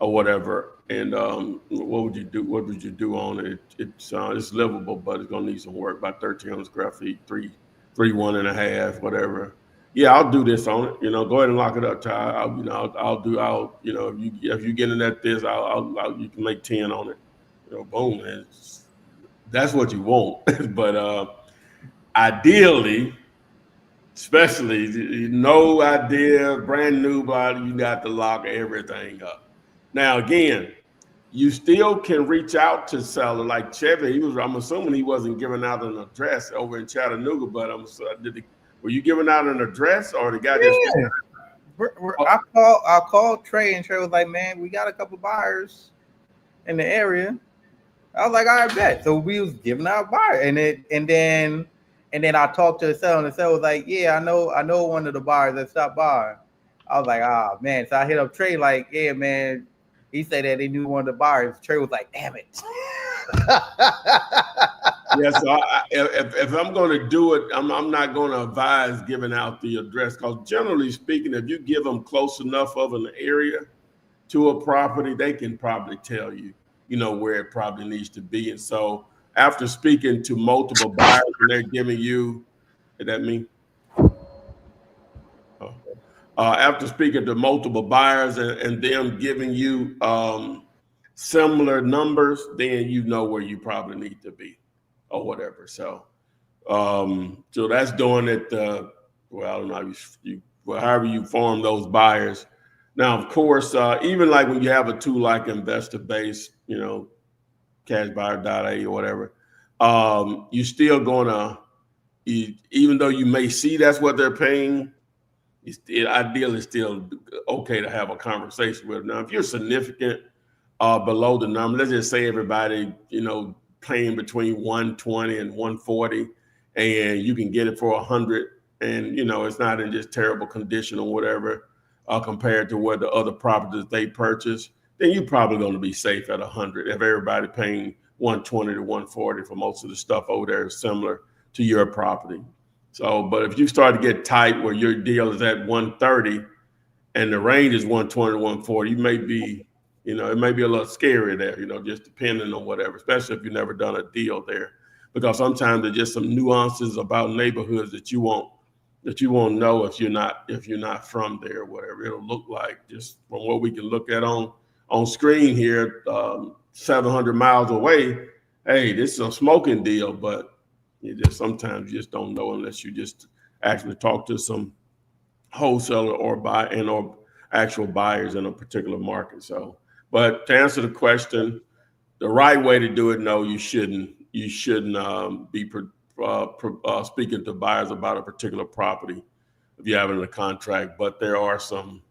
or whatever. And what would you do? What would you do on it? It's livable, but it's gonna need some work. About 1,300 square feet, three, 1.5, whatever. Yeah, I'll do this on it. Go ahead and lock it up, Ty. If you get in at this, you can make 10 on it. Boom. That's what you want. But ideally, especially no idea, brand new body, you got to lock everything up. Now, again, you still can reach out to seller like Chevy. I'm assuming he wasn't giving out an address over in Chattanooga, but were you giving out an address or the guy just? I called Trey, and Trey was like, "Man, we got a couple buyers in the area." I was like, "All right, bet." So we was giving out buyers, and then I talked to the seller, and the seller was like, "Yeah, I know one of the buyers that stopped by." I was like, "Ah, man." So I hit up Trey like, "Yeah, man." He said that he knew one of the buyers. Trey was like, "Damn it." Yeah, so if I'm going to do it, I'm not going to advise giving out the address, because generally speaking, if you give them close enough of an area to a property, they can probably tell you, where it probably needs to be. And so after speaking to multiple buyers and they're giving you, is that me? After speaking to multiple buyers and them giving you similar numbers, then you know where you probably need to be or whatever. So that's doing it. I don't know, however you form those buyers. Now, of course, even like when you have a tool like investor base, cashbuyer.a or whatever, you still gonna, even though you may see that's what they're paying, ideally still okay to have a conversation with them. Now, if you're significant below the number, let's just say everybody, paying between 120 and 140, and you can get it for 100, and it's not in just terrible condition or whatever, compared to what the other properties they purchase, then you're probably going to be safe at 100. If everybody paying 120 to 140 for most of the stuff over there is similar to your property. So, but if you start to get tight where your deal is at 130 and the range is 120 to 140, you may be, it may be a little scary there, just depending on whatever, especially if you've never done a deal there, because sometimes there's just some nuances about neighborhoods that you won't know if you're not from there or whatever. It'll look like, just from what we can look at on screen here, 700 miles away, hey, this is a smoking deal, but sometimes you just don't know unless you just actually talk to some wholesaler or actual buyers in a particular market. So, but to answer the question, the right way to do it, no, you shouldn't be speaking to buyers about a particular property if you're having a contract, but there are some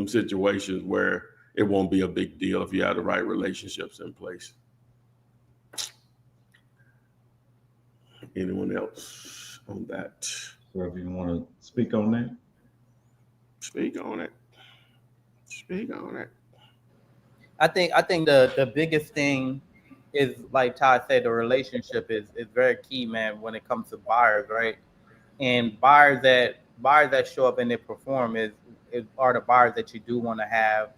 situations where it won't be a big deal if you have the right relationships in place. Anyone else on that? So if you want to speak on that. Speak on it. Speak on it. I think the biggest thing is, like Ty said, the relationship is very key, man, when it comes to buyers, right? And buyers that show up and they perform are the buyers that you do want to have,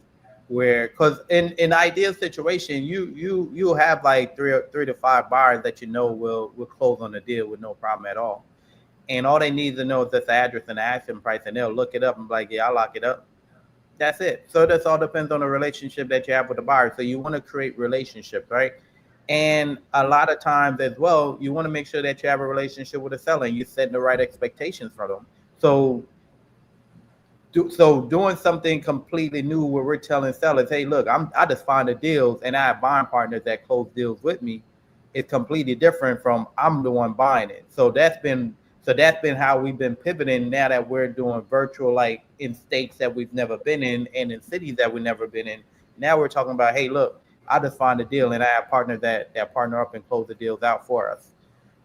where, because in ideal situation, you'll have like three to five buyers that will close on the deal with no problem at all. And all they need to know is just the address and the asking price, and they'll look it up and be like, yeah, I'll lock it up. That's it. So this all depends on the relationship that you have with the buyer. So you want to create relationships, right? And a lot of times as well, you want to make sure that you have a relationship with the seller and you're setting the right expectations for them. So doing something completely new where we're telling sellers, hey, look, I just find the deals and I have buying partners that close deals with me. It's completely different from I'm the one buying it. So that's been how we've been pivoting now that we're doing virtual, like in states that we've never been in and in cities that we've never been in. Now we're talking about, hey, look, I just find a deal and I have partners that partner up and close the deals out for us.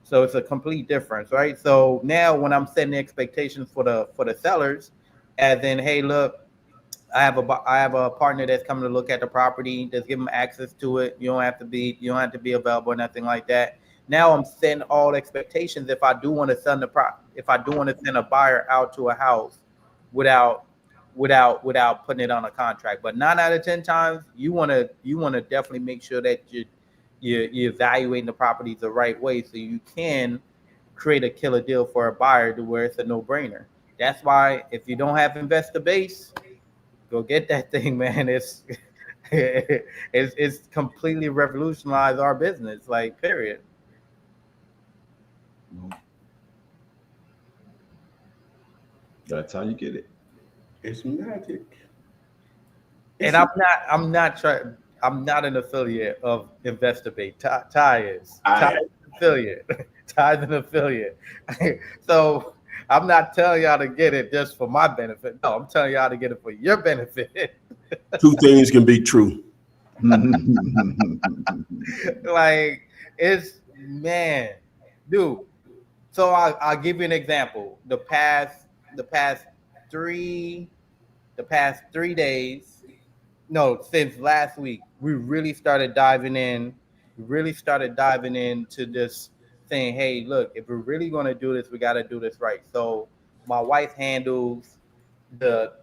So it's a complete difference, right? So now when I'm setting the expectations for the sellers, as in, hey, look, I have a partner that's coming to look at the property, just give them access to it. You don't have to be available or nothing like that. Now I'm setting all expectations. If I do want to send a buyer out to a house without putting it on a contract, but 9 out of 10 times you want to definitely make sure that you're evaluating the properties the right way so you can create a killer deal for a buyer to where it's a no-brainer. That's why if you don't have investor base, go get that thing, man. It's completely revolutionized our business, like, period. That's how you get it. It's magic. And I'm not an affiliate of InvestorBase. Ty is. Ty's an affiliate. Ty's an affiliate. So I'm not telling y'all to get it just for my benefit. No, I'm telling y'all to get it for your benefit. Two things can be true. Like, it's, man, dude. So I'll give you an example. The past 3 days, no, since last week, we really started diving into this, saying, hey, look, if we're really going to do this, we got to do this right. So my wife handles the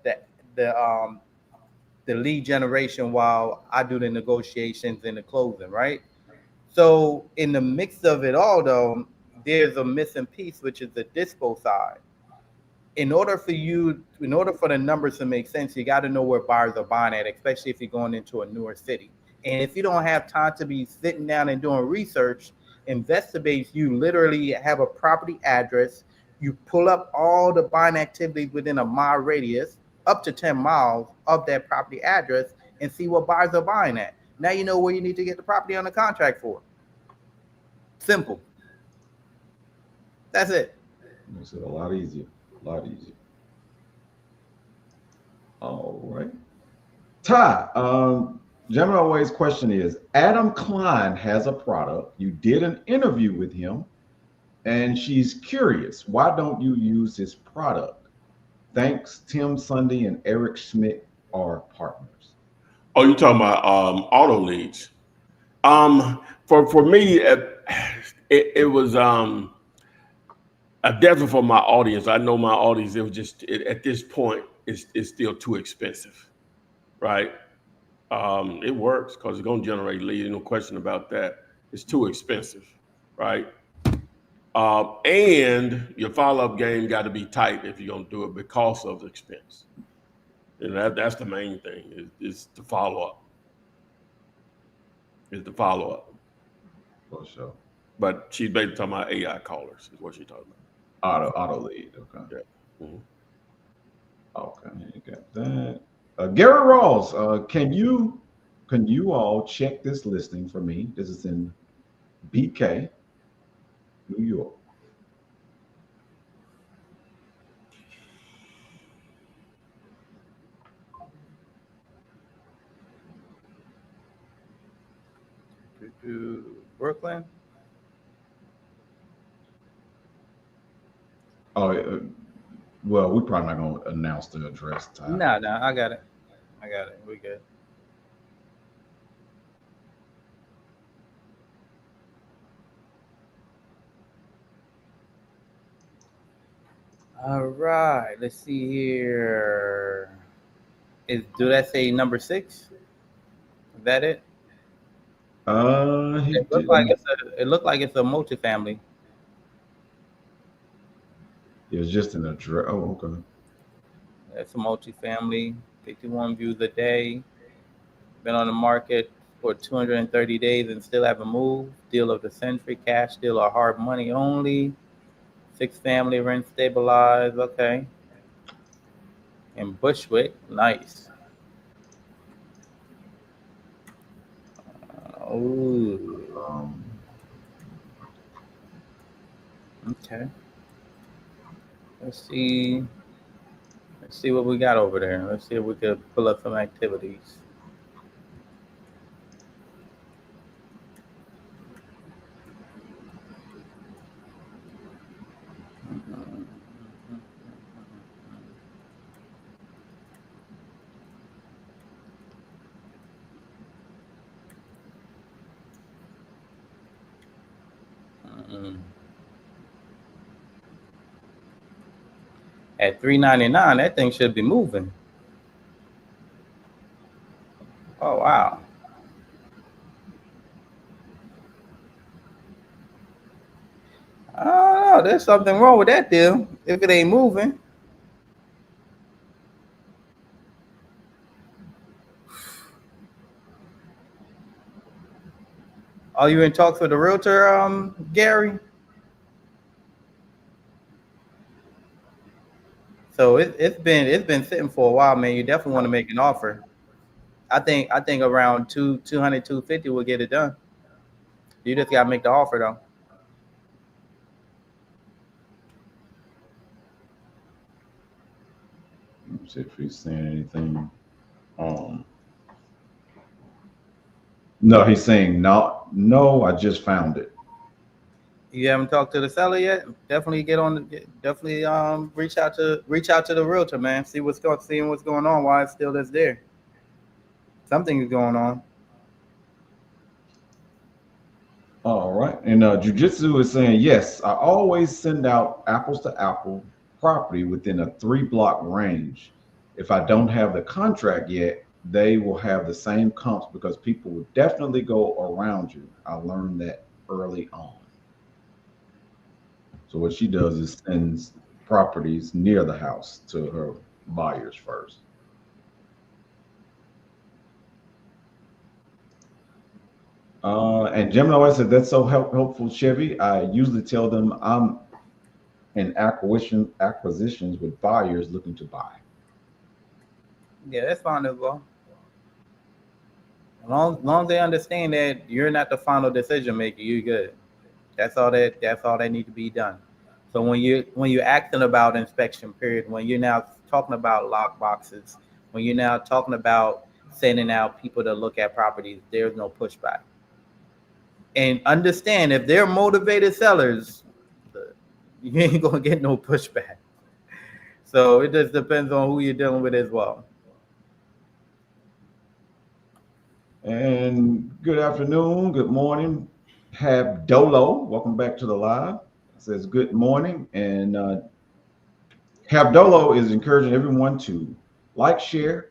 lead generation while I do the negotiations and the closing, right? So in the mix of it all, though, there's a missing piece, which is the dispo side. In order for the numbers to make sense, you got to know where buyers are buying at, especially if you're going into a newer city. And if you don't have time to be sitting down and doing research, InvestorBase, you literally have a property address. You pull up all the buying activities within a mile radius, up to 10 miles of that property address, and see what buyers are buying at. Now you know where you need to get the property on the contract for. Simple. That's it. Makes it a lot easier. All right. Ty, Gemini Always question is, Adam Klein has a product. You did an interview with him, and she's curious, why don't you use his product? Thanks, Tim Sunday and Eric Schmidt are partners. Oh, you're talking about auto leads. For me, it was definitely for my audience. I know my audience. It was just at this point, it's still too expensive, right? It works because it's going to generate leads. No question about that. It's too expensive, right? And your follow-up game got to be tight if you're going to do it because of the expense. And that's the main thing is the follow-up. For sure. But she's basically talking about AI callers is what she's talking about. Auto lead. Okay. Yeah. Mm-hmm. Okay, you got that. Gary Ross, can you all check this listing for me? This is in BK, New York. Brooklyn. Oh, well, we're probably not going to announce the address. Ty. No, I got it. I got it. We good. All right. Let's see here. Do that say number 6? Is that it? He It looked did. like it's a multifamily. It was just an address. Oh, okay. It's a multifamily. 51 views a day. Been on the market for 230 days and still haven't moved. Deal of the century. Cash deal or hard money only. 6 family, rent stabilized. Okay. In Bushwick. Nice. Oh. Um, Okay. Let's see. Let's see what we got over there. Let's see if we could pull up some activities. At $399, that thing should be moving. Oh wow. I don't know. There's something wrong with that deal if it ain't moving. Are you in talks with the realtor, Gary? So it's been sitting for a while, man. You definitely want to make an offer. I think around 200, 250 will get it done. You just gotta make the offer though. let's see if he's saying anything. No, he's saying no. No, I just found it. You haven't talked to the seller yet? Definitely definitely reach out to the realtor, man. Seeing what's going on, why it's still there. Something is going on. All right. And Jujitsu is saying, yes, I always send out apples to apple property within a 3-block range. If I don't have the contract yet, they will have the same comps because people will definitely go around you. I learned that early on. So what she does is sends properties near the house to her buyers first. And Gemini said, that's so helpful, Chevy. I usually tell them I'm in acquisitions with buyers looking to buy. Yeah, that's fine as well. As long as they understand that you're not the final decision maker, you're good. That's all that need to be done. So when you're acting about inspection period, when you're now talking about lock boxes, when you're now talking about sending out people to look at properties, there's no pushback. And understand, if they're motivated sellers, you ain't gonna get no pushback. So it just depends on who you're dealing with as well. And good afternoon, good morning. Have Dolo, welcome back to the live. It says good morning. And Have Dolo is encouraging everyone to like, share,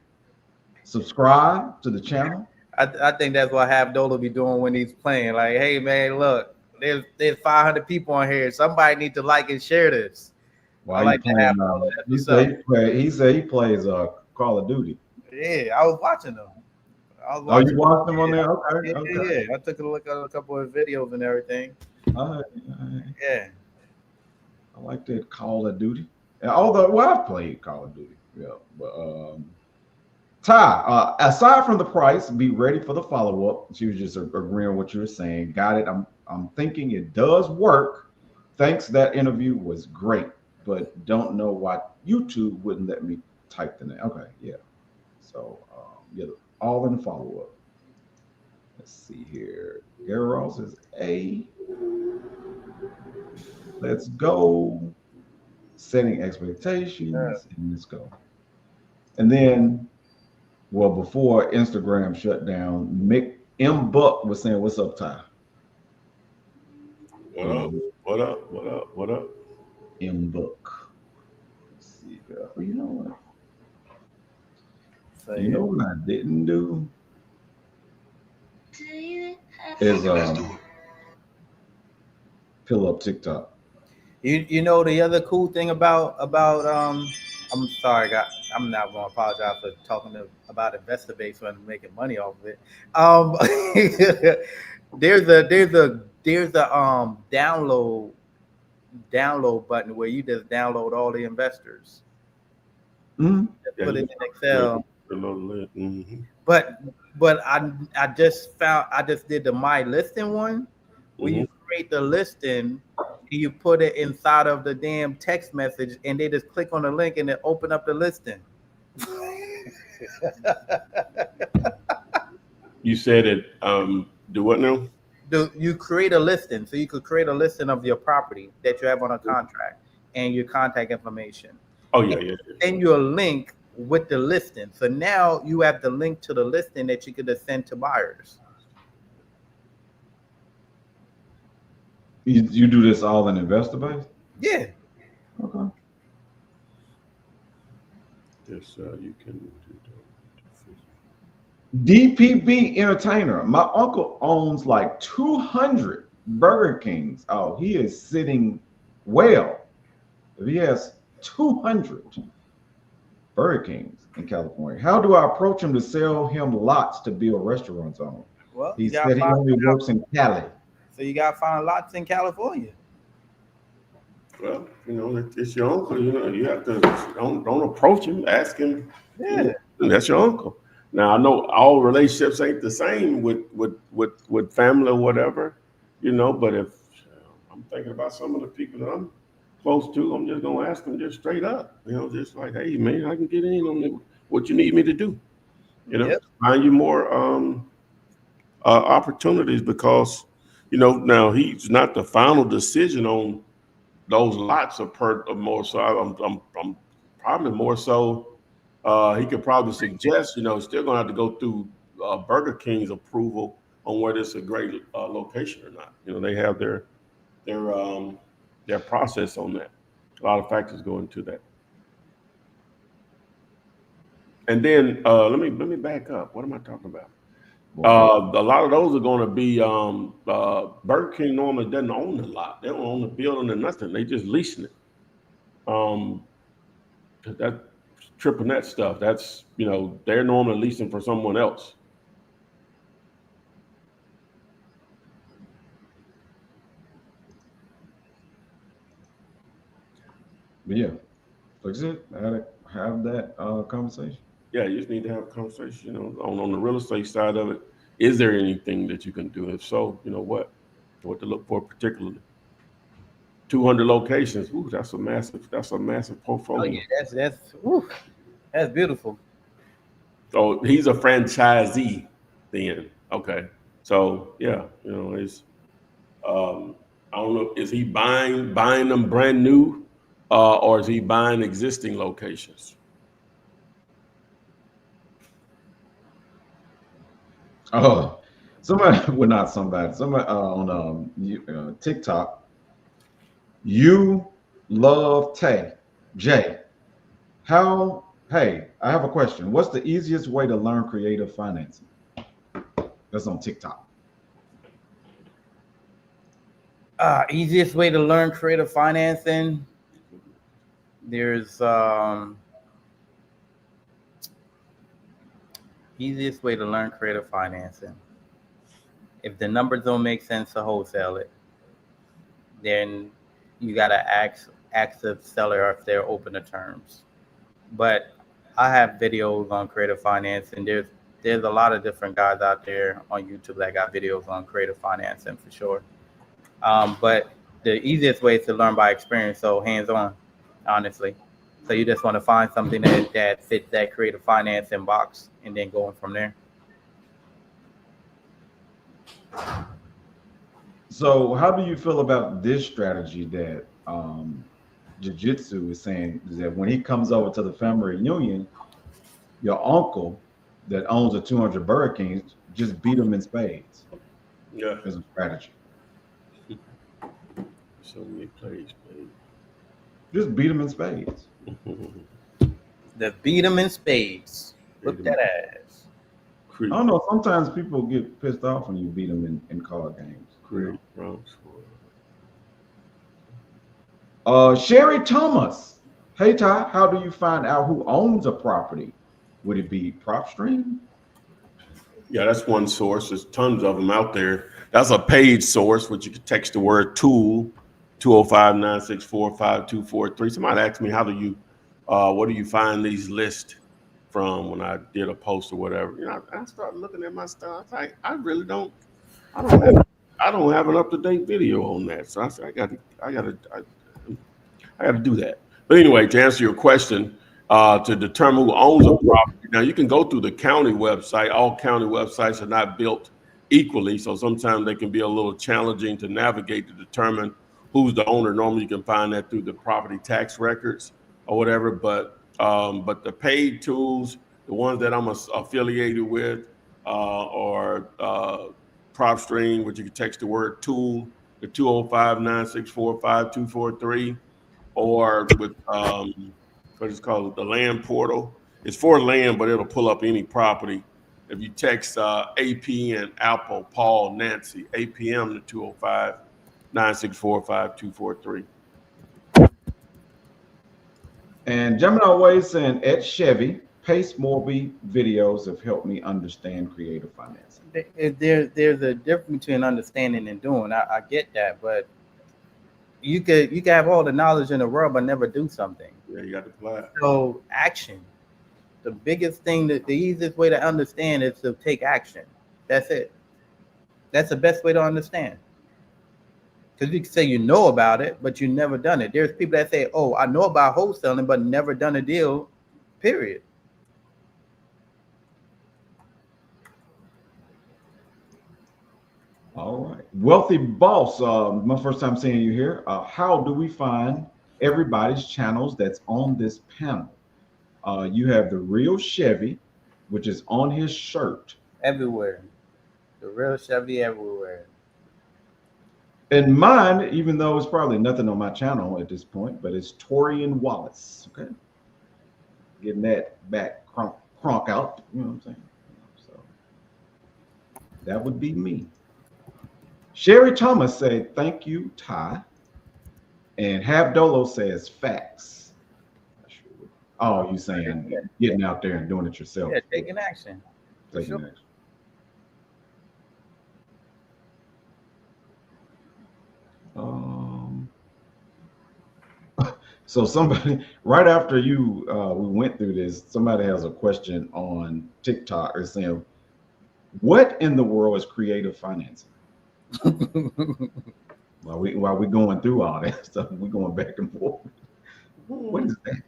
subscribe to the channel. I think that's what Habdola be doing when he's playing. Like, hey man, look, there's 500 people on here. Somebody need to like and share this. While like playing, he said he plays Call of Duty. Yeah, I was watching them. Oh, you watched them on there? Okay, yeah, okay. Yeah, I took a look at a couple of videos and everything. All right. Yeah, I like that Call of Duty. Although, I've played Call of Duty. Yeah, but Ty, aside from the price, be ready for the follow-up. She was just agreeing with what you were saying. Got it. I'm thinking it does work. Thanks. That interview was great, but don't know why YouTube wouldn't let me type the name. Okay, yeah. So yeah, all in the follow-up. Let's see here. Gary Ross is A. Let's go. Setting expectations, and let's go. And then, well, before Instagram shut down, Mick M. Buck was saying, "What's up, Ty?" What up? What up? What up? What up? M. Buck. Let's see. Oh, you know what? So, You know what I didn't do? Is fill up TikTok. you know the other cool thing about I'm sorry, I'm not going to apologize for talking about investor base when I'm making money off of it. There's a download button where you just download all the investors. Mm-hmm. Put it in Excel. Mm-hmm. But I just did the my listing one where you create the listing and you put it inside of the damn text message and they just click on the link and then open up the listing. You said it. Do what now? You create a listing, so you could create a listing of your property that you have on a contract and your contact information. Oh yeah. Then your link with the listing. So now you have the link to the listing that you could send to buyers. You do this all in investor base? Yeah. Okay. Yes, you can do that. DPB Entertainer. My uncle owns like 200 Burger Kings. Oh, he is sitting well. If he has 200 Burger Kings in California, how do I approach him to sell him lots to build restaurants on? Well, He said he only works in Cali. So you got to find lots in California. Well, you know, it's your uncle. You know, you have to don't approach him. Ask him. Yeah, that's your uncle. Now I know all relationships ain't the same with family or whatever, you know. But if I'm thinking about some of the people that I'm close to, I'm just gonna ask them just straight up. You know, just like, hey man, I can get in on what you need me to do. You know, find you more opportunities because you know now he's not the final decision on those lots are more so. I'm probably more so. He could probably suggest, you know, still gonna have to go through Burger King's approval on whether it's a great location or not. You know, they have their process on that. A lot of factors go into that. And then let me back up. What am I talking about? A lot of those are going to be Burger King normally doesn't own the lot. They don't own the building or nothing. They just leasing it. That triple net stuff. That's, you know, they're normally leasing for someone else. But yeah, like I said, have that conversation. Yeah, you just need to have a conversation, you know, on the real estate side of it. Is there anything that you can do? If so, you know what to look for particularly. 200 locations. Ooh, that's a massive portfolio. Oh yeah, that's beautiful. So he's a franchisee then. Okay. So yeah, you know, it's I don't know, is he buying them brand new or is he buying existing locations? Oh, somebody, well, not somebody, on TikTok. You love Jay. Hey, I have a question. What's the easiest way to learn creative financing? That's on TikTok. Easiest way to learn creative financing. There's easiest way to learn creative financing. If the numbers don't make sense to wholesale it, then you gotta ask the seller if they're open to terms. But I have videos on creative finance, and there's a lot of different guys out there on YouTube that got videos on creative financing for sure. But the easiest way is to learn by experience, so hands-on, honestly. So you just want to find something that fits that creative financing box and then going from there. So how do you feel about this strategy that Jiu-Jitsu is saying is that when he comes over to the family reunion, your uncle that owns the 200 Burger Kings just beat him in spades Yeah. as a strategy. So many plays, Just beat him in spades. man. The beat 'em in spades. Look that ass. I don't know. Sometimes people get pissed off when you beat them in card games. Create rounds for. Sherry Thomas. Hey Ty, how do you find out who owns a property? Would it be PropStream? Yeah, that's one source. There's tons of them out there. That's a paid source, which you can text the word tool, 205-964-5243. Somebody asked me, what do you find these lists from when I did a post or whatever? You know, I started looking at my stuff. I really don't, I don't have an up-to-date video on that. So I said, I gotta do that. But anyway, to answer your question, to determine who owns a property. Now you can go through the county website. All county websites are not built equally, so sometimes they can be a little challenging to navigate to determine who's the owner. Normally you can find that through the property tax records or whatever, but the paid tools, the ones that I'm affiliated with, are PropStream, which you can text the word tool, the 205-964-5243, or with what is called the land portal. It's for land, but it'll pull up any property. If you text AP and Apple, Paul, Nancy, APM to 205-964-5243. And Gemini Way saying at Chevy, Pace Morby videos have helped me understand creative financing. There's a difference between understanding and doing. I get that, but you could have all the knowledge in the world but never do something. Yeah, you got to apply. So action. The biggest thing, the easiest way to understand is to take action. That's it. That's the best way to understand. Because you can say you know about it, but you never done it. There's people that say, "Oh, I know about wholesaling, but never done a deal." Period. All right. Wealthy Boss, my first time seeing you here. How do we find everybody's channels that's on this panel? You have the real Chevy, which is on his shirt. Everywhere. The real Chevy everywhere. And mine, even though it's probably nothing on my channel at this point, but it's Torian Wallace. Okay. Getting that back cronk out. You know what I'm saying? So that would be me. Sherry Thomas said, thank you, Ty. And Hab Dolo says facts. Oh, you saying getting out there and doing it yourself. Yeah, taking action. Taking action. So somebody, right after we went through this, somebody has a question on TikTok or saying, what in the world is creative financing? While we going through all that stuff, we're going back and forth. What is that?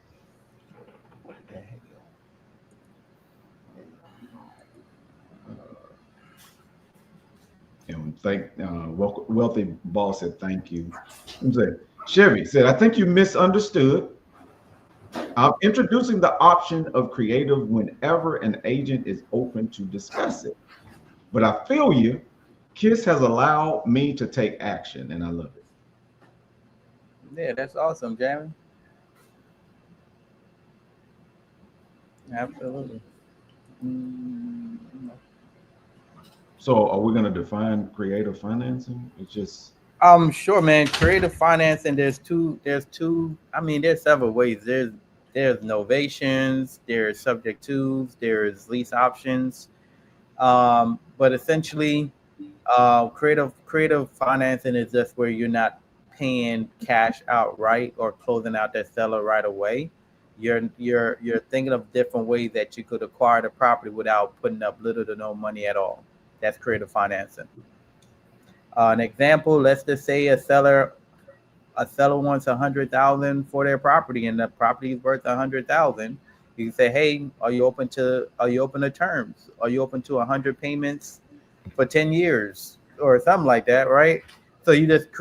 And thank Wealthy Boss said thank you. Chevy said, I think you misunderstood. I'm introducing the option of creative whenever an agent is open to discuss it. But I feel you. KISS has allowed me to take action, and I love it. Yeah, that's awesome, Jamie. Absolutely. So are we going to define creative financing? It's just Sure, man. Creative financing, there's several ways. There's novations, there's subject tos, there's lease options. But essentially, creative financing is just where you're not paying cash outright or closing out that seller right away. You're thinking of different ways that you could acquire the property without putting up little to no money at all. That's creative financing. An example, let's just say a seller wants $100,000 for their property, and the property is worth $100,000. You can say, "Hey, are you open to terms? Are you open to 100 payments for 10 years or something like that?" Right? So you're just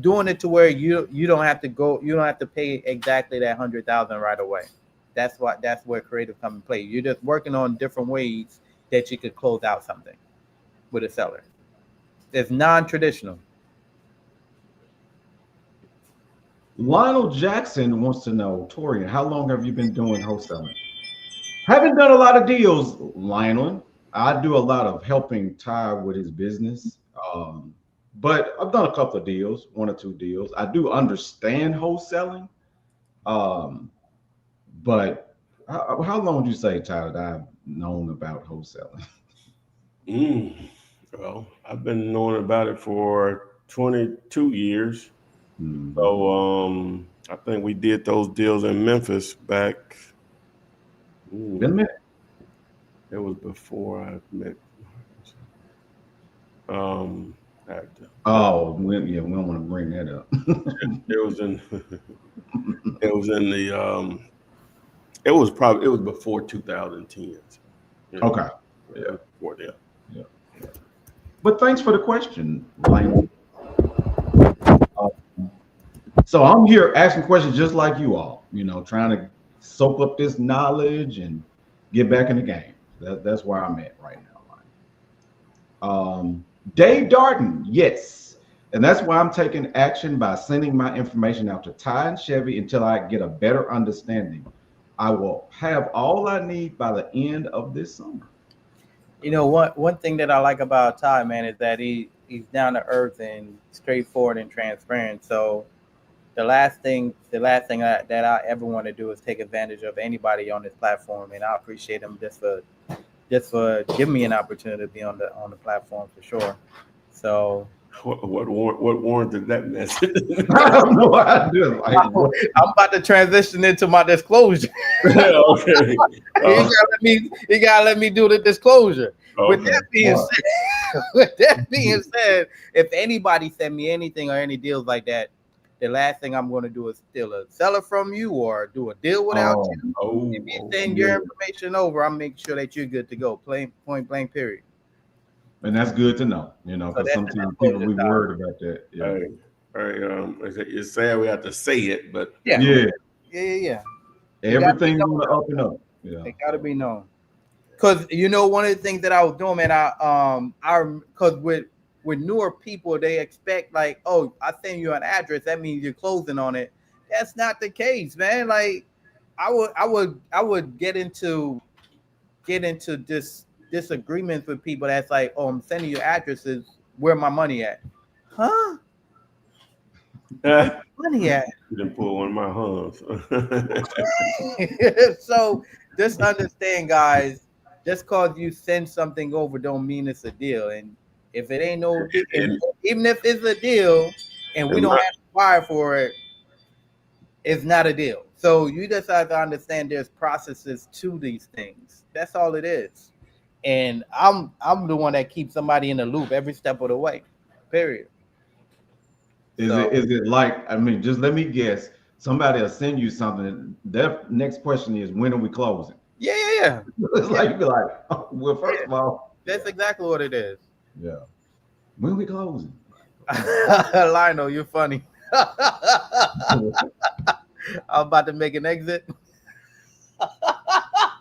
doing it to where you don't have to go, you don't have to pay exactly that 100,000 right away. That's where creative come in play. You're just working on different ways that you could close out something with a seller. It's non-traditional. Lionel Jackson wants to know, Torian, how long have you been doing wholesaling? Haven't done a lot of deals, Lionel. I do a lot of helping Ty with his business. But I've done a couple of deals, 1 or 2 deals. I do understand wholesaling. But how long would you say, Ty, that I've known about wholesaling? Well, I've been knowing about it for 22 years. Mhm. So I think we did those deals in Memphis back. Been a minute. It was before I met. Actor. Oh, yeah, we don't want to bring that up. It was in. It was in the. It was before 2010. Okay. Yeah. Before that. Yeah. But thanks for the question, Lionel. So I'm here asking questions just like you all, trying to soak up this knowledge and get back in the game. That's where I'm at right now. Dave Darden, yes. And that's why I'm taking action by sending my information out to Ty and Chevy until I get a better understanding. I will have all I need by the end of this summer. One thing that I like about Ty, man, is that he's down to earth and straightforward and transparent. So the last thing that I ever want to do is take advantage of anybody on this platform, and I appreciate him just for giving me an opportunity to be on the platform for sure. So What warranted that message? I have no idea. I'm about to transition into my disclosure. Okay. You gotta let me do the disclosure. Okay. With that being said, if anybody send me anything or any deals like that, the last thing I'm going to do is steal a seller from you or do a deal without you. If you send your information over, I'll make sure that you're good to go. Point blank, period. And that's good to know, because sometimes people be worried about that. Yeah. It's sad we have to say it, but yeah. Everything on the up and up. Yeah. It gotta be known. Because one of the things that I was doing, man, because with newer people, they expect like, oh, I send you an address, that means you're closing on it. That's not the case, man. Like, I would get into disagreements with people that's like, oh, I'm sending you addresses, where my money at? Huh? Money at? You didn't pull one of my Huns. So just understand, guys, just cause you send something over don't mean it's a deal. And if it ain't no, even if it's a deal and we don't have to wire for it, it's not a deal. So you just have to understand there's processes to these things. That's all it is. And I'm the one that keeps somebody in the loop every step of the way. Period. Is it like, just let me guess, somebody will send you something. Their next question is, when are we closing? Yeah. It's like, you'd be like, oh, well, first of all. That's exactly what it is. Yeah. When are we closing? Lionel, you're funny. I'm about to make an exit.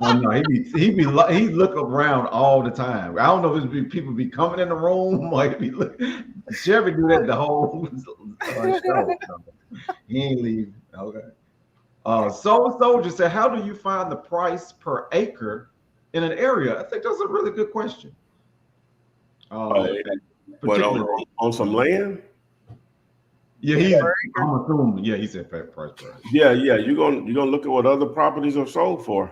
Oh, no, he look around all the time. I don't know if it's people be coming in the room. Like, Chevy do that the whole show. He ain't leaving. Okay. Soul Soldier said, how do you find the price per acre in an area? I think that's a really good question. On some land? Yeah, I'm assuming. Yeah, he said price per acre. Yeah. You're gonna look at what other properties are sold for.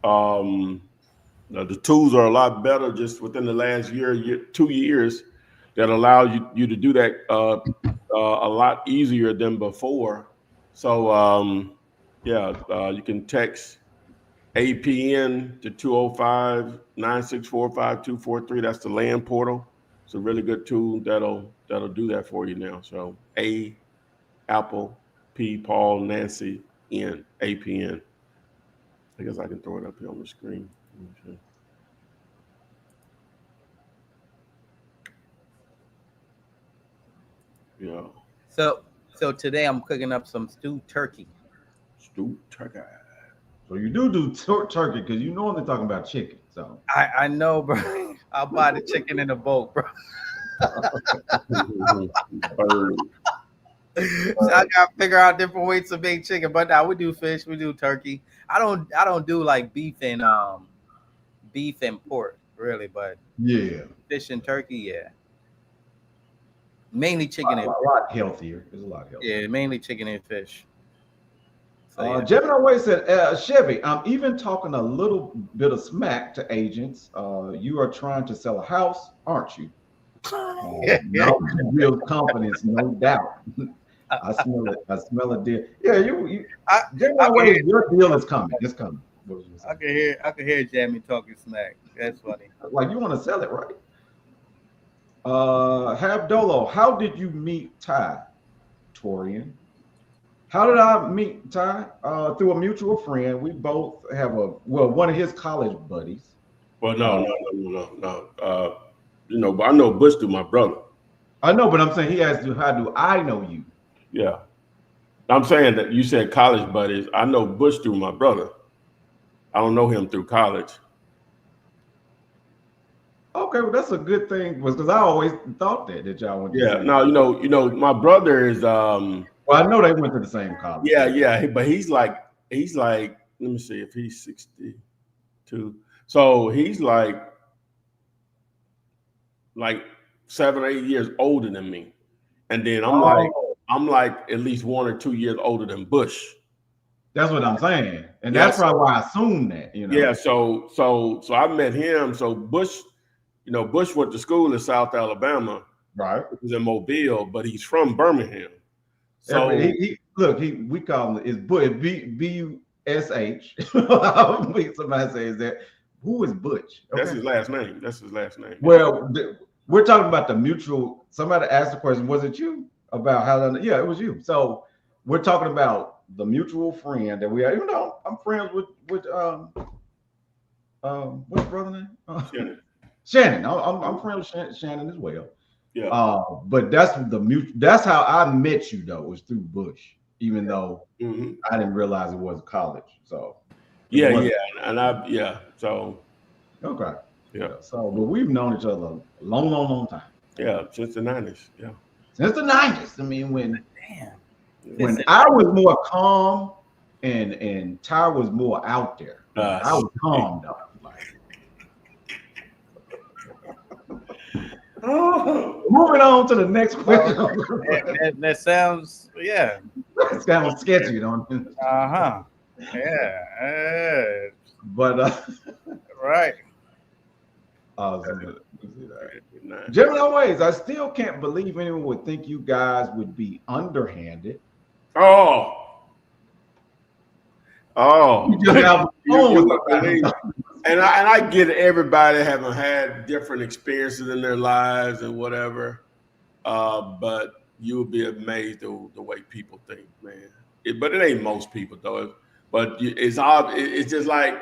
The tools are a lot better just within the last 2 years that allow you to do that a lot easier than before. So you can text APN to 205-964-5243. That's the land portal. It's a really good tool that'll do that for you now. So Apple, P, Paul, Nancy, N, APN. I guess I can throw it up here on the screen. Okay. Yeah. So today I'm cooking up some stewed turkey. Stewed turkey. So you do turkey because you normally talking about chicken. So I know, bro. I'll buy the chicken in a boat, bro. Bird. So I gotta figure out different ways to make chicken. But now we do fish, we do turkey. I don't do like beef and pork really, but yeah, fish and turkey, yeah. Mainly chicken a and lot healthier. It's a lot healthier. yeah, mainly chicken and fish. So yeah. Gemini Way said, Chevy, I'm even talking a little bit of smack to agents. You are trying to sell a house, aren't you? No real confidence, no doubt. I smell it. I smell a deal. Yeah, you Gemini Way, your deal is coming. It's coming. What was you saying? I can hear Jamie talking smack. That's funny. Like you want to sell it, right? Habdolo, how did you meet Ty? Torian. How did I meet Ty? Through a mutual friend. We both have one of his college buddies. Well, no. But I know Bush through my brother. I know, but I'm saying he asked you, how do I know you? Yeah. I'm saying that you said college buddies. I know Bush through my brother. I don't know him through college. Okay, well that's a good thing, because I always thought that y'all went to Yeah, no, my brother is well, I know they went to the same college. Yeah, but he's like, let me see if he's 62. So he's like 7 or 8 years older than me. And then I'm like at least 1 or 2 years older than Bush. That's what I'm saying. And that's probably why I assumed that, Yeah, so I met him. So Bush, Bush went to school in South Alabama. Right. He was in Mobile, but he's from Birmingham. So we call him is Bush, B-U-S-H. Somebody says that. Who is Butch? Okay. That's his last name. Well, we're talking about the mutual. Somebody asked the question, was it you? About how? Yeah, it was you. So we're talking about the mutual friend that we are. Even though I'm friends with what's his brother name? Shannon. I'm friends with Shannon as well. Yeah. But that's how I met you though, was through Bush, even though I didn't realize it was college. So So okay. Yeah. So but we've known each other a long time. Yeah, since the 90s. Yeah. Since the 90s. I mean, when I was more calm and Ty was more out there. I was calm though. Moving on to the next question. That sounds, yeah. It's kind of sketchy, don't it? Yeah. But right. Gemini Ways, I still can't believe anyone would think you guys would be underhanded. You just have and I get it, everybody having had different experiences in their lives and whatever, but you would be amazed at the way people think, man. But it ain't most people though. But it's just like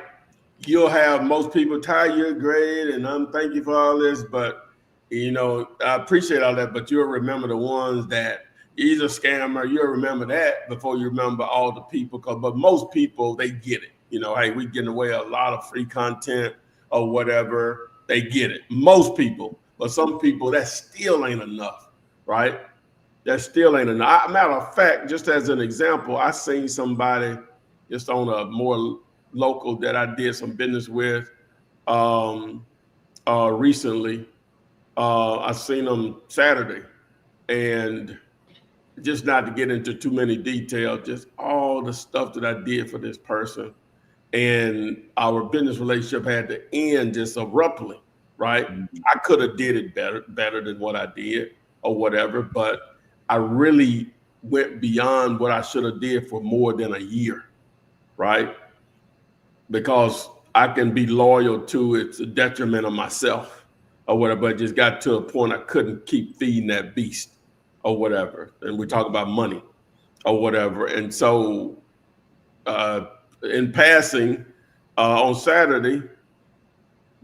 you'll have most people, Ty, you're great, and I'm thank you for all this, but I appreciate all that, but you'll remember the ones that he's a scammer. You'll remember that before you remember all the people. But most people, they get it. Hey, we getting away a lot of free content or whatever. They get it. Most people, but some people, that still ain't enough, right? That still ain't enough. Matter of fact, just as an example, I seen somebody just on a more local that I did some business with recently. I seen them Saturday, and just not to get into too many details, just all the stuff that I did for this person. And our business relationship had to end just abruptly, right? I could have did it better than what I did or whatever, but I really went beyond what I should have did for more than a year, right? Because I can be loyal to it's a detriment of myself or whatever, but it just got to a point I couldn't keep feeding that beast or whatever. And we talk about money or whatever. And so in passing on Saturday,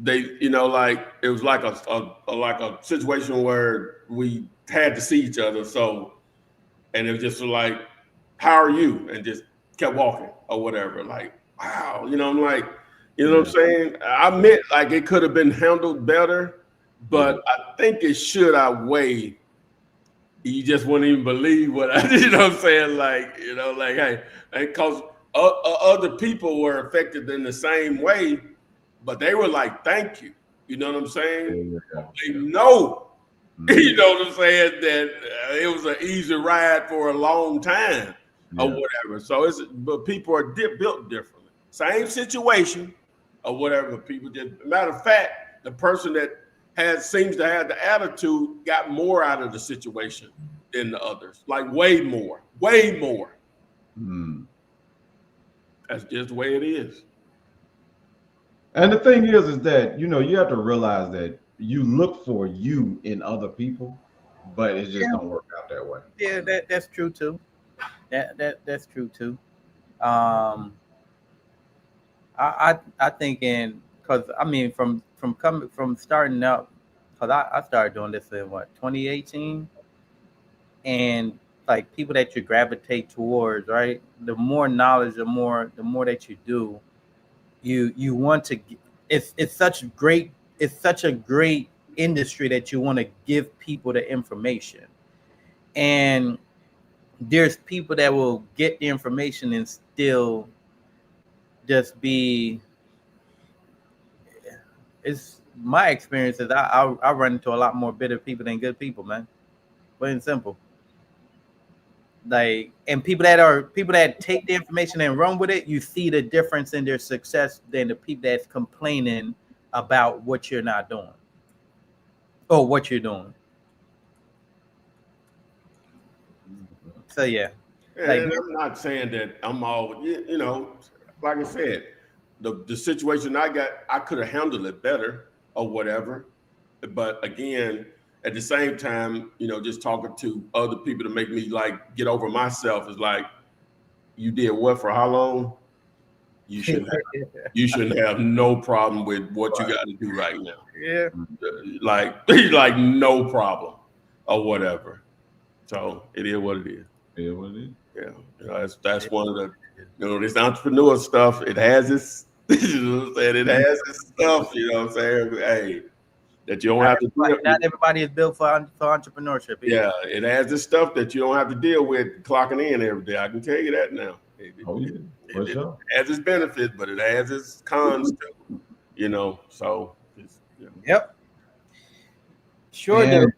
they, like it was like a situation where we had to see each other. So, and it was just like, how are you? And just kept walking or whatever. Like, wow, I'm like, what I'm saying? I meant like it could have been handled better, but I think it should outweigh. You just wouldn't even believe what I did. What I'm saying? Like, hey, because other people were affected in the same way, but they were like, thank you. You know what I'm saying? They know, you know what I'm saying, that it was an easy ride for a long time or whatever. So but people are built differently. Same situation or whatever. People just, matter of fact, the person that seems to have the attitude got more out of the situation than the others, like way more. That's just the way it is. And the thing is that, you have to realize that you look for you in other people, but it just don't work out that way. Yeah, that's true too. That's true too. I think because I mean from starting out, because I started doing this in 2018, and like people that you gravitate towards, right? The more knowledge, the more that you do, you want to. It's such a great industry that you want to give people the information, and there's people that will get the information and still just be. It's my experience is I run into a lot more bitter people than good people, man. Plain and simple. Like, and people that take the information and run with it, you see the difference in their success than the people that's complaining about what you're not doing or what you're doing. So yeah. And I'm not saying that I'm all, like I said, the situation I got, I could have handled it better or whatever. But again, at the same time, just talking to other people to make me like get over myself is like, you did what for how long? You shouldn't have no problem with what you got to do right now. Yeah. Like no problem or whatever. So it is what it is. Yeah, what it is. Yeah. That's one of the, this entrepreneur stuff. It has its, it has its stuff, what I'm saying? Hey, that you don't have to deal with. Not everybody is built for entrepreneurship. Yeah, it has this stuff that you don't have to deal with clocking in every day. I can tell you that now. It has its benefits, but it has its cons too. So Yep. Sure do.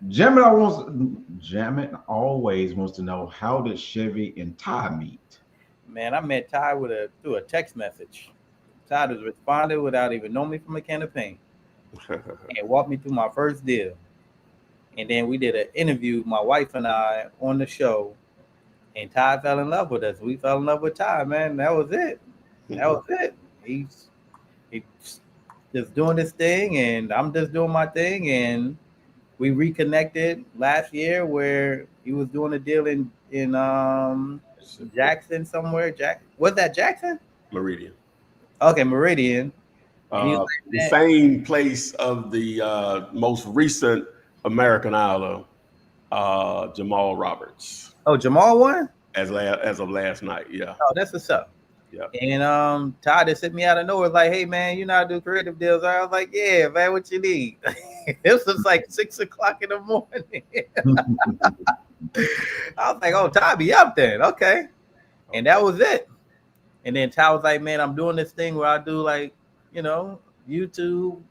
Jamin always wants to know, how did Chevy and Ty meet? Man, I met Ty through a text message. Ty just responded without even knowing me from a can of paint. And walked me through my first deal. And then we did an interview, my wife and I, on the show. And Ty fell in love with us. We fell in love with Ty, man. That was it. He's just doing this thing, and I'm just doing my thing. And we reconnected last year where he was doing a deal in Jackson somewhere. Was that Jackson? Meridian. Okay, Meridian. The same place of the most recent American Idol, Jamal Roberts. Oh, Jamal won? As of last night, yeah. Oh, that's what's up. Yeah. And Todd just hit me out of nowhere, like, hey man, you know how to do creative deals. I was like, yeah, man, what you need? It was like 6 o'clock in the morning. I was like, oh, Todd be up then. Okay. And that was it. And then Todd was like, man, I'm doing this thing where I do like, YouTube,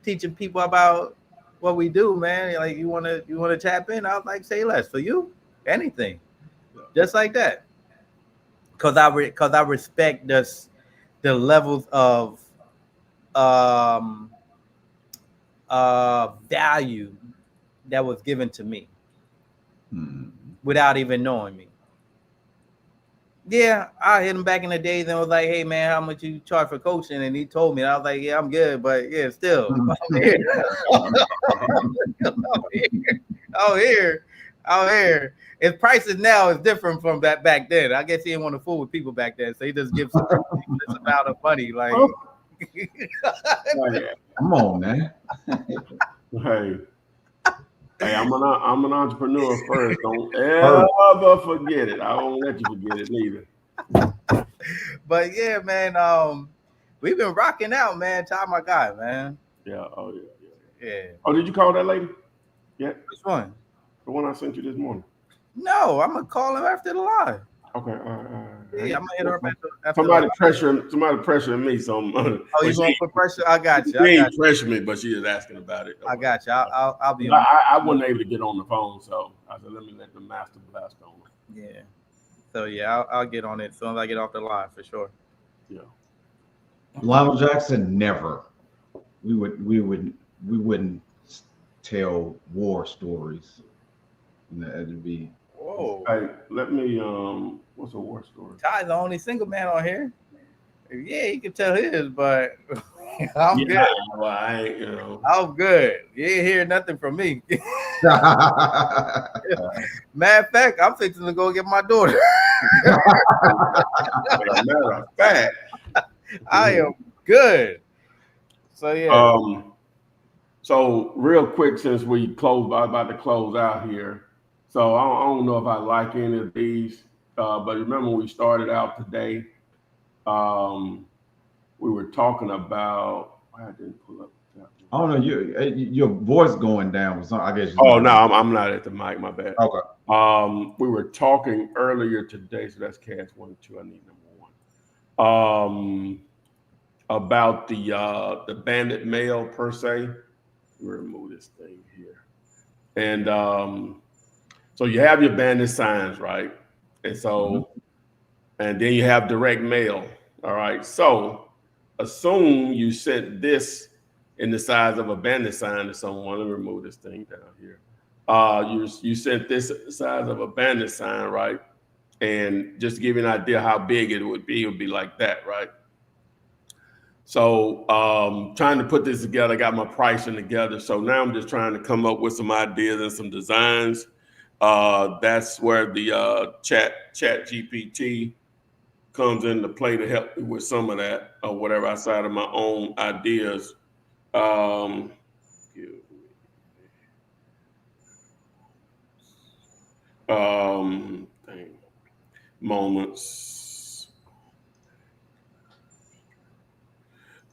teaching people about what we do, man. Like, you wanna tap in? I was like, say less. For you, anything, just like that. Cause I respect the levels of value that was given to me without even knowing me. Yeah, I hit him back in the days and was like, hey man, how much you charge for coaching? And he told me, and I was like, yeah, I'm good, but yeah, still. Out here. His prices now is different from back then. I guess he didn't want to fool with people back then, so he just gives some amount of money. Like, Come on, man. Hey, I'm an entrepreneur first. Don't ever forget it. I won't let you forget it neither. But yeah, man, we've been rocking out, man. Ty, my guy, man. Yeah. Oh yeah. Yeah. Oh, did you call that lady? Yeah. Which one? The one I sent you this morning. No, I'm gonna call him after the live. Okay. Yeah, I'm gonna hit her up after Somebody the live. pressuring me. So Oh, you want to put pressure? I got you. She ain't pressuring me, but she is asking about it. I got you. I'll be. I wasn't able to get on the phone, so I said, let me let the master blast on. Yeah. So yeah, I'll get on it as soon as I get off the line for sure. Yeah. Lionel Jackson never. We wouldn't tell war stories. It'd be. Whoa. Hey, let me. What's a war story? Ty's the only single man on here. Yeah, he can tell his, but I'm good. Well, I ain't. You know. I'm good. You ain't hear nothing from me. Matter of fact, I'm fixing to go get my daughter. Matter of fact, I am good. So yeah. So real quick, since we about to close out here. So I don't know if I like any of these, but remember when we started out today, we were talking about. Why I didn't pull up. I don't know. Your voice going down. I guess. Oh no, I'm not at the mic. My bad. Okay. We were talking earlier today, so that's cast 1 and 2. I need number 1. About the bandit mail per se. We'll remove this thing here, and so you have your bandit signs, right? And so, and then you have direct mail. All right. So assume you sent this in the size of a bandit sign to someone. Let me remove this thing down here. You sent this size of a bandit sign, right? And just to give you an idea how big it would be like that, right? So trying to put this together, I got my pricing together. So now I'm just trying to come up with some ideas and some designs. That's where the chat GPT comes into play to help me with some of that or whatever outside of my own ideas. Moments.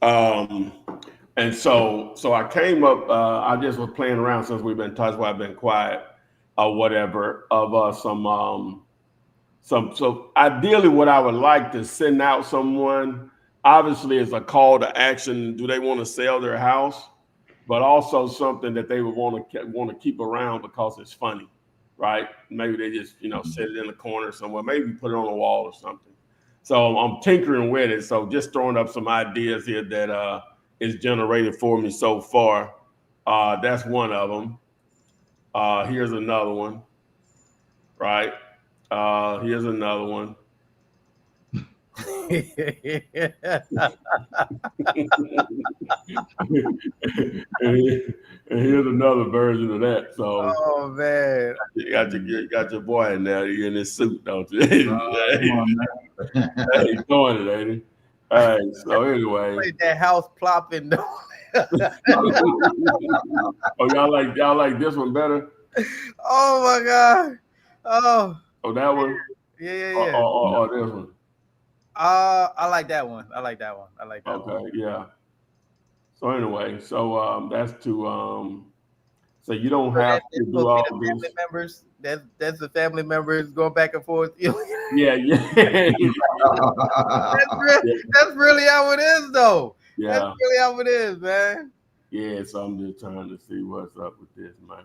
And so I came up, I just was playing around since we've been touched, why I've been quiet or whatever, of so ideally what I would like to send out someone, obviously is a call to action. Do they want to sell their house? But also something that they would want to keep around because it's funny, right? Maybe they just, set it in the corner somewhere, maybe put it on a wall or something. So I'm tinkering with it. So just throwing up some ideas here that is generated for me so far. That's one of them. Here's another one, right? Here's another one. And here's another version of that. So, oh man, you got your boy in there. You're in his suit, don't you? He's doing it, ain't he? All right. So anyway, that house plopping. Oh, y'all like this one better? Oh my god. Oh, that one. Yeah. Or this one. I like that one. I like that one. Okay, yeah. So anyway, that's to so you don't have to do all of this. Members. That's the family members going back and forth. Yeah. That's really how it is, though. Yeah. That's really how it is, man. Yeah. So I'm just trying to see what's up with this, man.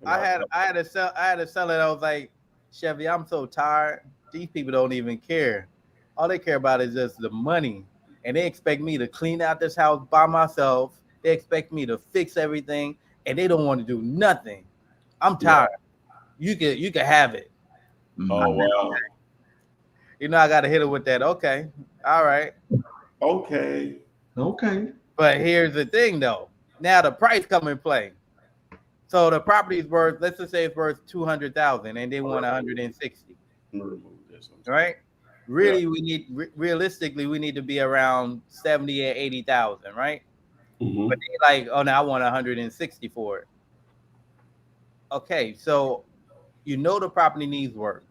I had to sell it. I was like, Chevy, I'm so tired. These people don't even care. All they care about is just the money. And they expect me to clean out this house by myself. They expect me to fix everything. And they don't want to do nothing. I'm tired. Yeah. You can have it. Oh, wow. I got to hit it with that. Okay. All right. Okay. But here's the thing, though. Now the price come in play. So the property's worth, let's just say it's worth $200,000 and they want 160. Remove this one. Right? really we need realistically we need to be around 70 or 80,000, right? Mm-hmm. But they like, oh, now I want 160 for it. Okay, so you know the property needs work.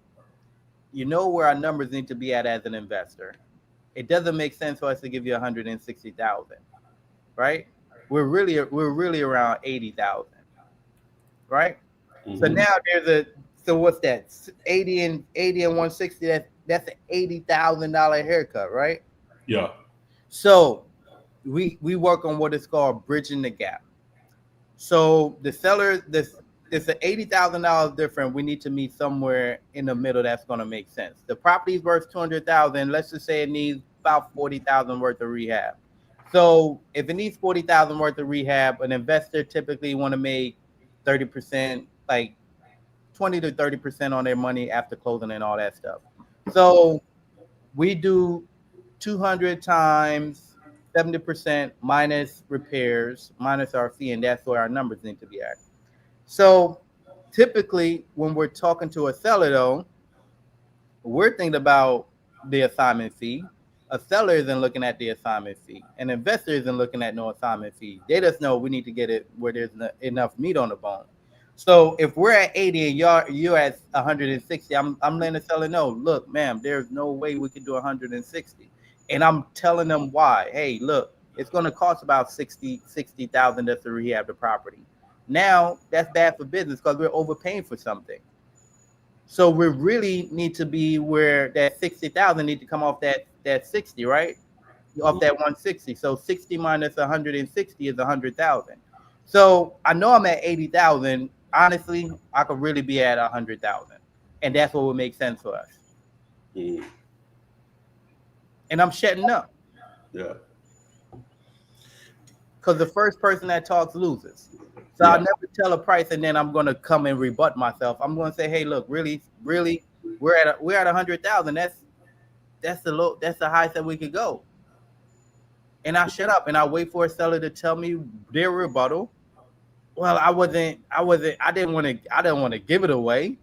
You know where our numbers need to be at as an investor. It doesn't make sense for us to give you 160,000, right? We're really around 80,000, right? Mm-hmm. So now so what's that? 80 and 160. That's an $80,000 haircut, right? Yeah. So we work on what is called bridging the gap. So the seller, it's an $80,000 difference. We need to meet somewhere in the middle that's going to make sense. The property's worth 200,000. Let's just say it needs about 40,000 worth of rehab. So if it needs 40,000 worth of rehab, an investor typically want to make 30%, like 20 to 30% on their money after closing and all that stuff. So we do 200 times 70% minus repairs, minus our fee, and that's where our numbers need to be at. So typically when we're talking to a seller though, we're thinking about the assignment fee. A seller isn't looking at the assignment fee. An investor isn't looking at no assignment fee. They just know we need to get it where there's enough meat on the bone. So if we're at 80 and you're at 160, I'm letting the seller know, look, ma'am, there's no way we can do 160. And I'm telling them why. Hey, look, it's going to cost about 60,000 just to rehab the property. Now that's bad for business because we're overpaying for something. So we really need to be where that 60,000 need to come off that 60, right? Off that 160. So 60 minus 160 is 100,000. So I know I'm at 80,000. Honestly, I could really be at 100,000, and that's what would make sense for us. Mm. And I'm shutting up. Yeah. Because the first person that talks loses. So I'll never tell a price and then I'm going to come and rebut myself. I'm going to say, hey, look, really, we're at 100,000. That's the highest that we could go. And I shut up and I wait for a seller to tell me their rebuttal. Well, I didn't want to give it away.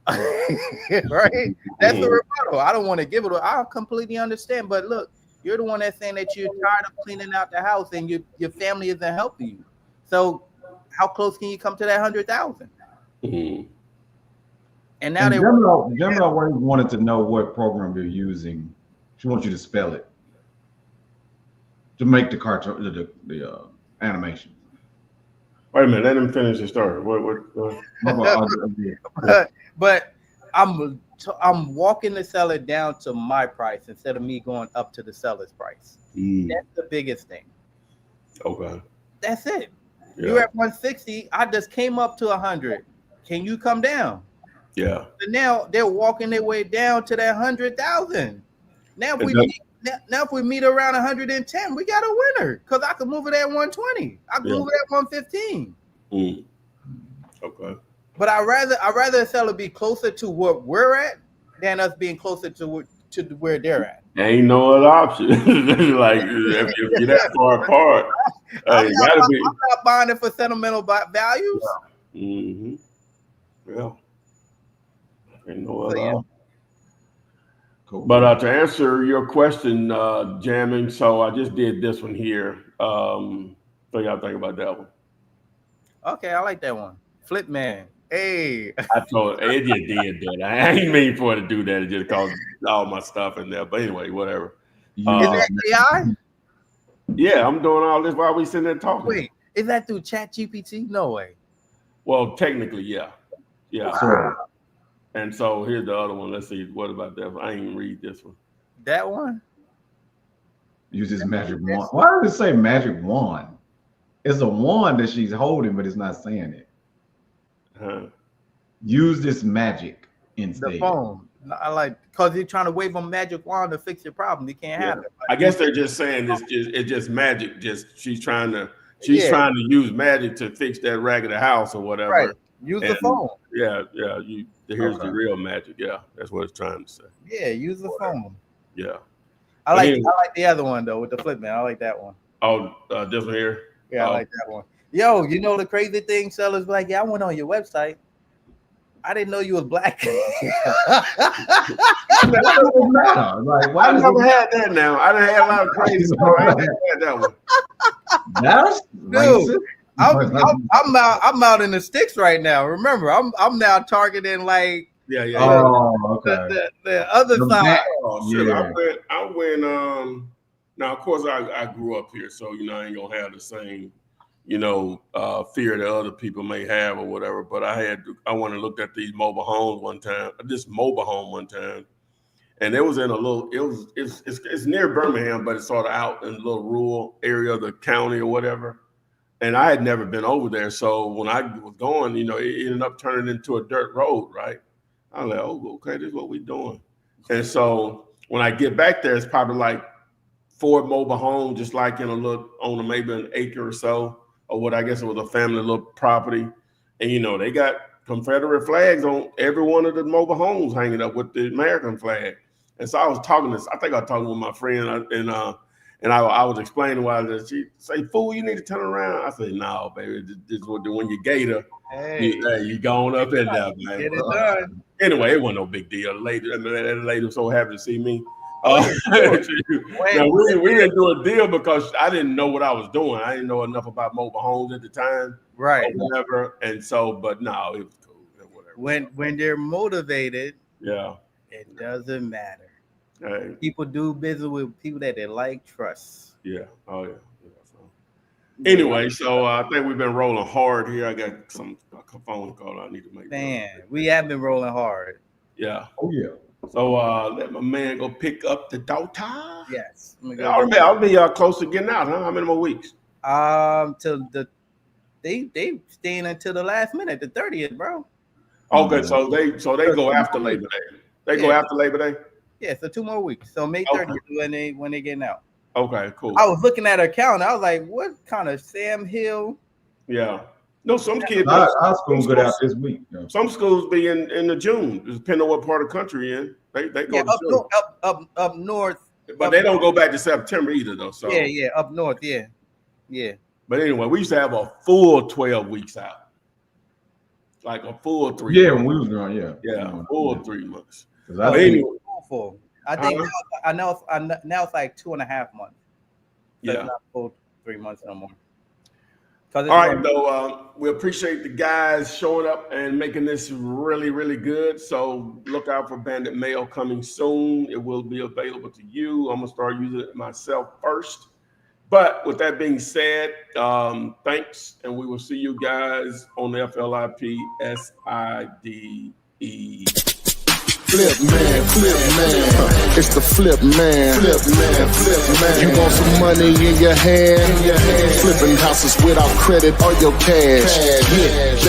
Right? That's the rebuttal. I don't want to give it away. I completely understand. But look, you're the one that's saying that you're tired of cleaning out the house and your family isn't helping you. So how close can you come to that 100,000? Mm-hmm. And now Gemma wanted to know what program you're using. She wants you to spell it to make the cartoon, the animation. Wait a minute, let him finish the story. But I'm walking the seller down to my price instead of me going up to the seller's price. That's the biggest thing. Okay. That's it. Yeah. You're at 160. I just came up to 100. Can you come down? Yeah. So now they're walking their way down to that 100,000. Now if we meet around 110, we got a winner because I can move it at 120. I can move it at 115. Okay. But I rather a seller be closer to what we're at than us being closer to where they're at. Ain't no other option. Like if you're that far apart, I'm not buying it for sentimental values. Yeah. Mm-hmm. Yeah. Ain't no other option. Cool. But to answer your question, jamming, so I just did this one here. So y'all think about that one. Okay, I like that one. Flip man. Hey. I told it just did that. I ain't mean for it to do that. It just caused all my stuff in there. But anyway, whatever. Is that AI? Yeah, I'm doing all this while we sitting there talking. Wait, is that through ChatGPT? No way. Well, technically, yeah. Yeah. Wow. And so here's the other one. Let's see. What about that? I ain't even read this one. That one? Use this magic wand. Why does it say magic wand? It's a wand that she's holding, but it's not saying it. Use this magic instead. The phone. I like because you're trying to wave a magic wand to fix your problem. You can't have it. I guess they're just saying it's just magic. Just she's trying to use magic to fix that raggedy house or whatever. Right. Use the phone. Yeah. Here's the real magic. Yeah, that's what it's trying to say. Yeah, use the phone. Yeah. I like the other one though with the flip man. I like that one. Oh, this one here. Yeah, I like that one. Yo, you know the crazy thing, sellers like, yeah, I went on your website. I didn't know you was black. Like, why I does never it had that now. I done had a lot of crazy stuff. I ain't had that one. That's racist? I'm out in the sticks right now. Remember, I'm now targeting like Yeah. Oh, okay. the other The side. back. Oh, shit. Yeah. I went, now, of course, I grew up here, so, you know, I ain't going to have the same, you know, fear that other people may have or whatever. But I went and looked at this mobile home one time, and it was in a little, it's near Birmingham, but it's sort of out in a little rural area of the county or whatever. And I had never been over there. So when I was going, you know, it ended up turning into a dirt road, right? I was like, oh, okay, this is what we're doing. And so when I get back there, it's probably like 4 mobile homes, just like in a little, on maybe an acre or so, or what I guess it was a family little property. And, you know, they got Confederate flags on every one of the mobile homes hanging up with the American flag. And so I was talking to, I think I was talking with my friend, and I was explaining why she say, fool, you need to turn around. I said, no, baby, this is what when you gator, you going up in there, man. Get it done. Anyway, it wasn't no big deal. The lady was so happy to see me. Now, we didn't do a deal because I didn't know what I was doing. I didn't know enough about mobile homes at the time, right? Or whatever. And so, but no, it was cool. Whatever. When they're motivated, yeah, it doesn't matter. Hey. People do business with people that they like, trust. Yeah. Oh yeah. So. Anyway, so I think we've been rolling hard here. I got a phone call I need to make. Man, we have been rolling hard. Yeah. Oh yeah. So let my man go pick up the daughter. Yes. I'll be close to getting out, huh? How many more weeks? Till they staying until the last minute, the 30th, bro. Okay, so they go after Labor Day. They go after Labor Day. Yeah, so 2 more weeks. So May 30th when they getting out. Okay, cool. I was looking at her calendar. I was like, what kind of Sam Hill? Yeah. No, some kids. Our schools go out this week. Yeah. Some schools be in the June, depending on what part of the country you're in. They go up north. But they don't go back to September either, though. So yeah, up north, yeah. But anyway, we used to have a full 12 weeks out, like a full 3. Yeah, when we was going, full 3 months. But anyway, I think now it's like 2.5 months. So yeah, it's not full 3 months no more. All right, though, we appreciate the guys showing up and making this really, really good. So look out for Bandit Mail coming soon. It will be available to you. I'm gonna start using it myself first. But with that being said, thanks, and we will see you guys on the FLIP SIDE. Flip man, it's the flip man. You want some money in your hand? Flipping houses without credit or your cash. Yeah.